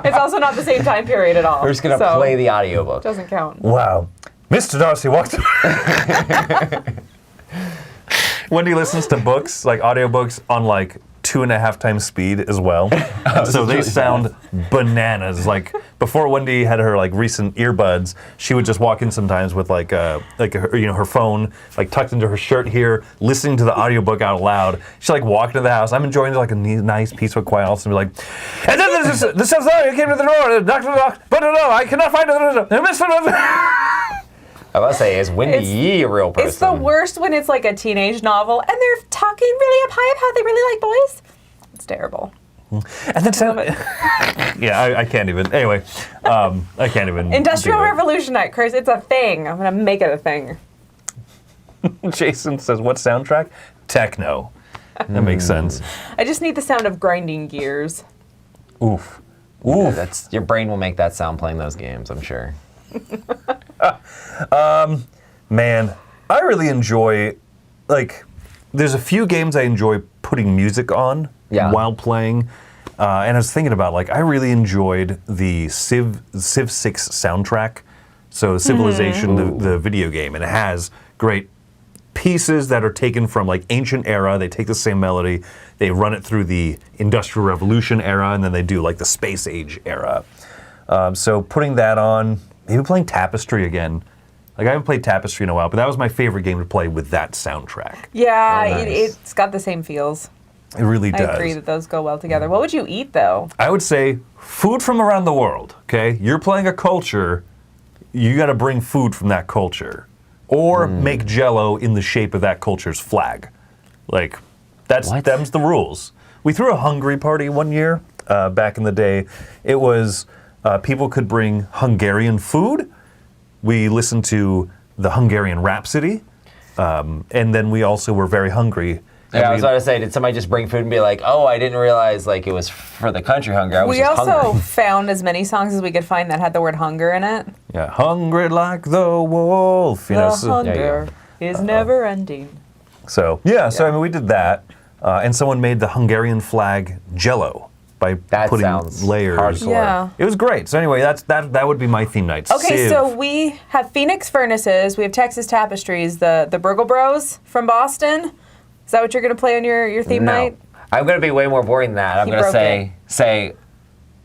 But it's also not the same time period at all. We're just going to play the audiobook. Doesn't count. Wow. Mr. Darcy walked Wendy listens to books, like audiobooks, on like 2.5 times speed as well. So they sound bananas. Like before Wendy had her like recent earbuds, she would just walk in sometimes with like her phone like tucked into her shirt here, listening to the audiobook out loud. She like walked into the house. I'm enjoying like a nice peaceful quiet house and be like, and then this came to the door, knocked on the door, but no, I cannot find it. I must say, is Wendy a real person? It's the worst when it's like a teenage novel and they're talking really up high of how they really like boys. It's terrible. And then yeah, I can't even. Anyway, I can't even. Industrial Revolution night, Chris. It's a thing. I'm gonna make it a thing. Jason says, "What soundtrack? Techno." That makes sense. I just need the sound of grinding gears. Oof. Yeah, your brain will make that sound playing those games, I'm sure. Man, I really enjoy, like, there's a few games I enjoy putting music on while playing. And I was thinking about, like, I really enjoyed the Civ 6 soundtrack. So Civilization, the video game, and it has great pieces that are taken from like ancient era. They take the same melody, they run it through the Industrial Revolution era, and then they do like the Space Age era. So putting that on, maybe playing Tapestry again. Like I haven't played Tapestry in a while, but that was my favorite game to play with that soundtrack. Yeah, nice. it's got the same feels. It really does. I agree that those go well together. What would you eat though? I would say food from around the world, okay? You're playing a culture, you gotta bring food from that culture. Or make Jell-O in the shape of that culture's flag. Like, them's the rules. We threw a Hungary party one year, back in the day. It was, people could bring Hungarian food. We listened to the Hungarian Rhapsody. And then we also were very hungry. Yeah, I was about to say, did somebody just bring food and be like, oh, I didn't realize like it was for the country hunger. I was We just also hungry. found as many songs as we could find that had the word hunger in it. Yeah, hungry like the wolf. You know, The hunger is never ending. So, yeah, so I mean, we did that. And someone made the Hungarian flag Jell-O by putting layers. hardcore. Yeah. It was great. So anyway, that would be my theme night. Okay, Civ. so we have Phoenix Furnaces, we have Texas Tapestries, the Burgle Bros from Boston. Is that what you're going to play on your theme night? I'm going to be way more boring than that. I'm He going to broke say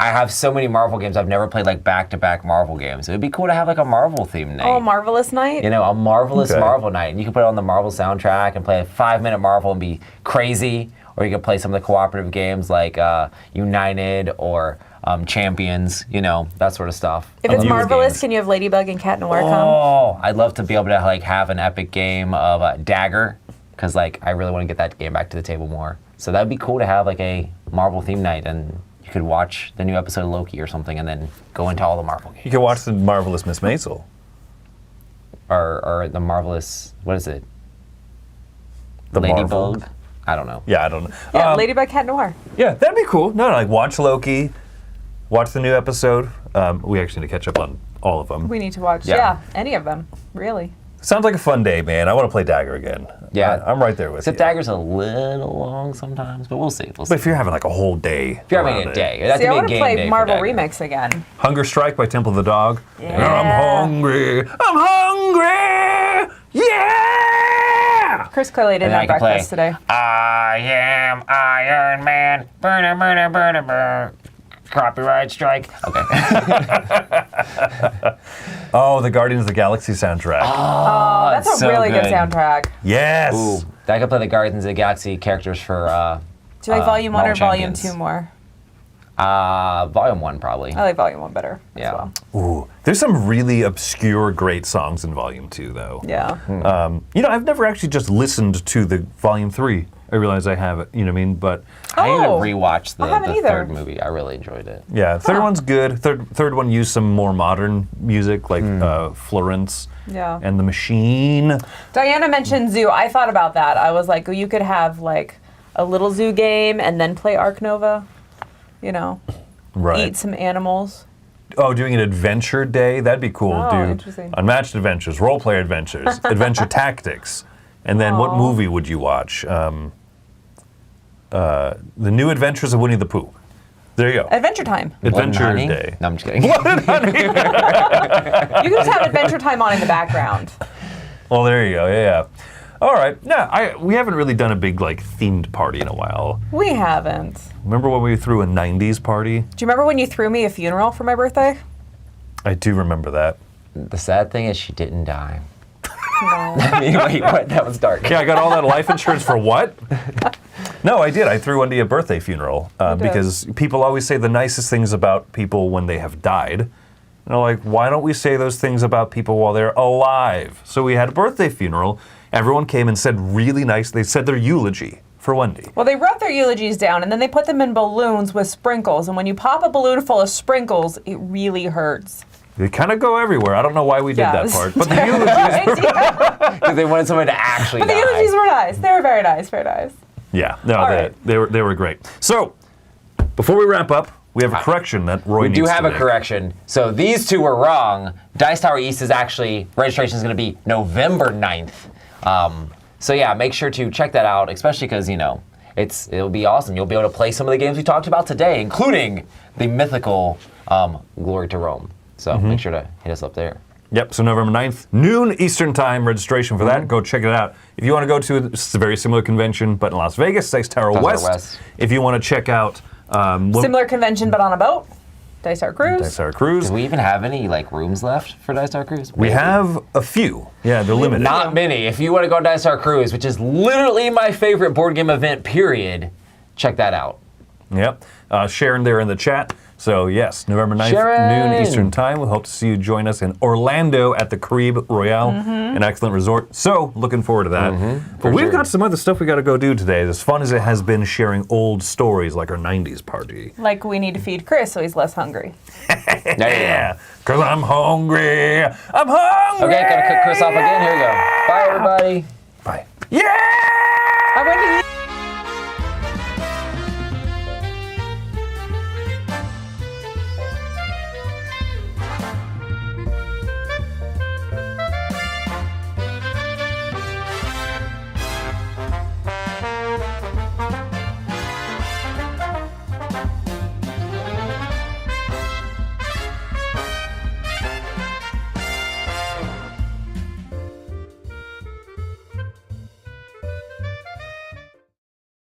I have so many Marvel games. I've never played like back-to-back Marvel games. It would be cool to have like a Marvel theme night. Oh, Marvelous Night? You know, a marvelous Okay. Marvel night. And you can put it on the Marvel soundtrack and play a 5-minute Marvel and be crazy. Or you can play some of the cooperative games like United or Champions, you know, that sort of stuff. If I it's love those Marvelous, games. can you have Ladybug and Cat Noir come? Oh, I'd love to be able to like have an epic game of Dagger, because like I really want to get that game back to the table more. So that'd be cool to have like a Marvel theme night, and you could watch the new episode of Loki or something, and then go into all the Marvel games. You can watch the Marvelous Miss Maisel. Or the Marvelous, what is it? The Ladybug? Marvel? I don't know. Yeah, I don't know. Yeah, Ladybug, Cat Noir. Yeah, that'd be cool. No, like watch Loki, watch the new episode. We actually need to catch up on all of them. We need to watch, Yeah. any of them, really. Sounds like a fun day, man. I want to play Dagger again. Yeah. I'm right there with Except you. Dagger's a little long sometimes, but we'll see. We'll see. But if you're having like a whole day. If you're having around a it. day, it'd have See, to I be a want to game play day for Marvel Dagger. Remix again. Hunger Strike by Temple of the Dog. Yeah. I'm hungry. I'm hungry. Yeah. Chris clearly didn't And I have can play, breakfast today. I am Iron Man. Burner, burner, burner, burner. Copyright strike. Okay. Oh, the Guardians of the Galaxy soundtrack. Oh, that's a so really good good. soundtrack. Yes. Ooh, I could play the Guardians of the Galaxy characters for. Do you like Volume 1 or Marvel Volume Champions. 2 more? Volume 1 probably. I like Volume 1 better as well. Ooh, there's some really obscure, great songs in Volume 2, though. Yeah. You know, I've never actually just listened to the Volume 3. I realize I have it, you know what I mean? But I need to Oh, rewatch I haven't the either. third movie. I really enjoyed it. yeah, third one's good. Third one used some more modern music, like Florence Yeah. and the Machine. Diana mentioned zoo. I thought about that. I was like, you could have like a little zoo game and then play Ark Nova. You know, Right. eat some animals. Oh, doing an adventure day? That'd be cool. Oh, Do interesting. unmatched adventures, role play adventures, adventure tactics. And then what Aw. movie would you watch? The New Adventures of Winnie the Pooh. There you go. Adventure Time. Adventure Blood and Honey? Day. No, I'm just kidding. You can just have Adventure Time on in the background. Well, there you go. Yeah. All right. Yeah, we haven't really done a big like themed party in a while. We haven't. Remember when we threw a 90s party? Do you remember when you threw me a funeral for my birthday? I do remember that. The sad thing is she didn't die. No. I mean, wait, what? That was dark. Yeah, I got all that life insurance for what? No, I did. I threw Wendy a birthday funeral because people always say the nicest things about people when they have died. And they're like, why don't we say those things about people while they're alive? So we had a birthday funeral. Everyone came and said really nice. They said their eulogy for Wendy. Well, they wrote their eulogies down and then they put them in balloons with sprinkles. And when you pop a balloon full of sprinkles, it really hurts. They kind of go everywhere. I don't know why we did that part, but the eulogies because they wanted someone to actually But the die. eulogies were nice. They were very nice, very nice. Yeah, no, they were great. So, before we wrap up, we have a correction that Roy needs to make. We do have a correction. So these two were wrong. Dice Tower East is actually, registration is going to be November 9th. So yeah, make sure to check that out, especially because, you know, it'll be awesome. You'll be able to play some of the games we talked about today, including the mythical Glory to Rome. So make sure to hit us up there. Yep, so November 9th, noon Eastern Time, registration for that. Go check it out. If you want to go to a very similar convention, but in Las Vegas, Dice Tower West. If you want to check out... similar convention, but on a boat. Dice Tower Cruise. Dice Tower Cruise. Do we even have any like rooms left for Dice Tower Cruise? We have a few. Yeah, they're limited. Not many. If you want to go to Dice Tower Cruise, which is literally my favorite board game event, period, check that out. Yep. Sharon there in the chat. So yes, November 9th, Sharon! noon Eastern Time. We hope to see you join us in Orlando at the Caribe Royale, an excellent resort. So looking forward to that. But we've got some other stuff we got to go do today. As fun as it has been sharing old stories like our 90s party. Like we need to feed Chris so he's less hungry. Yeah, because I'm hungry. I'm hungry. Okay, gotta cut Chris off again. Here we go. Bye, everybody. Bye. Yeah!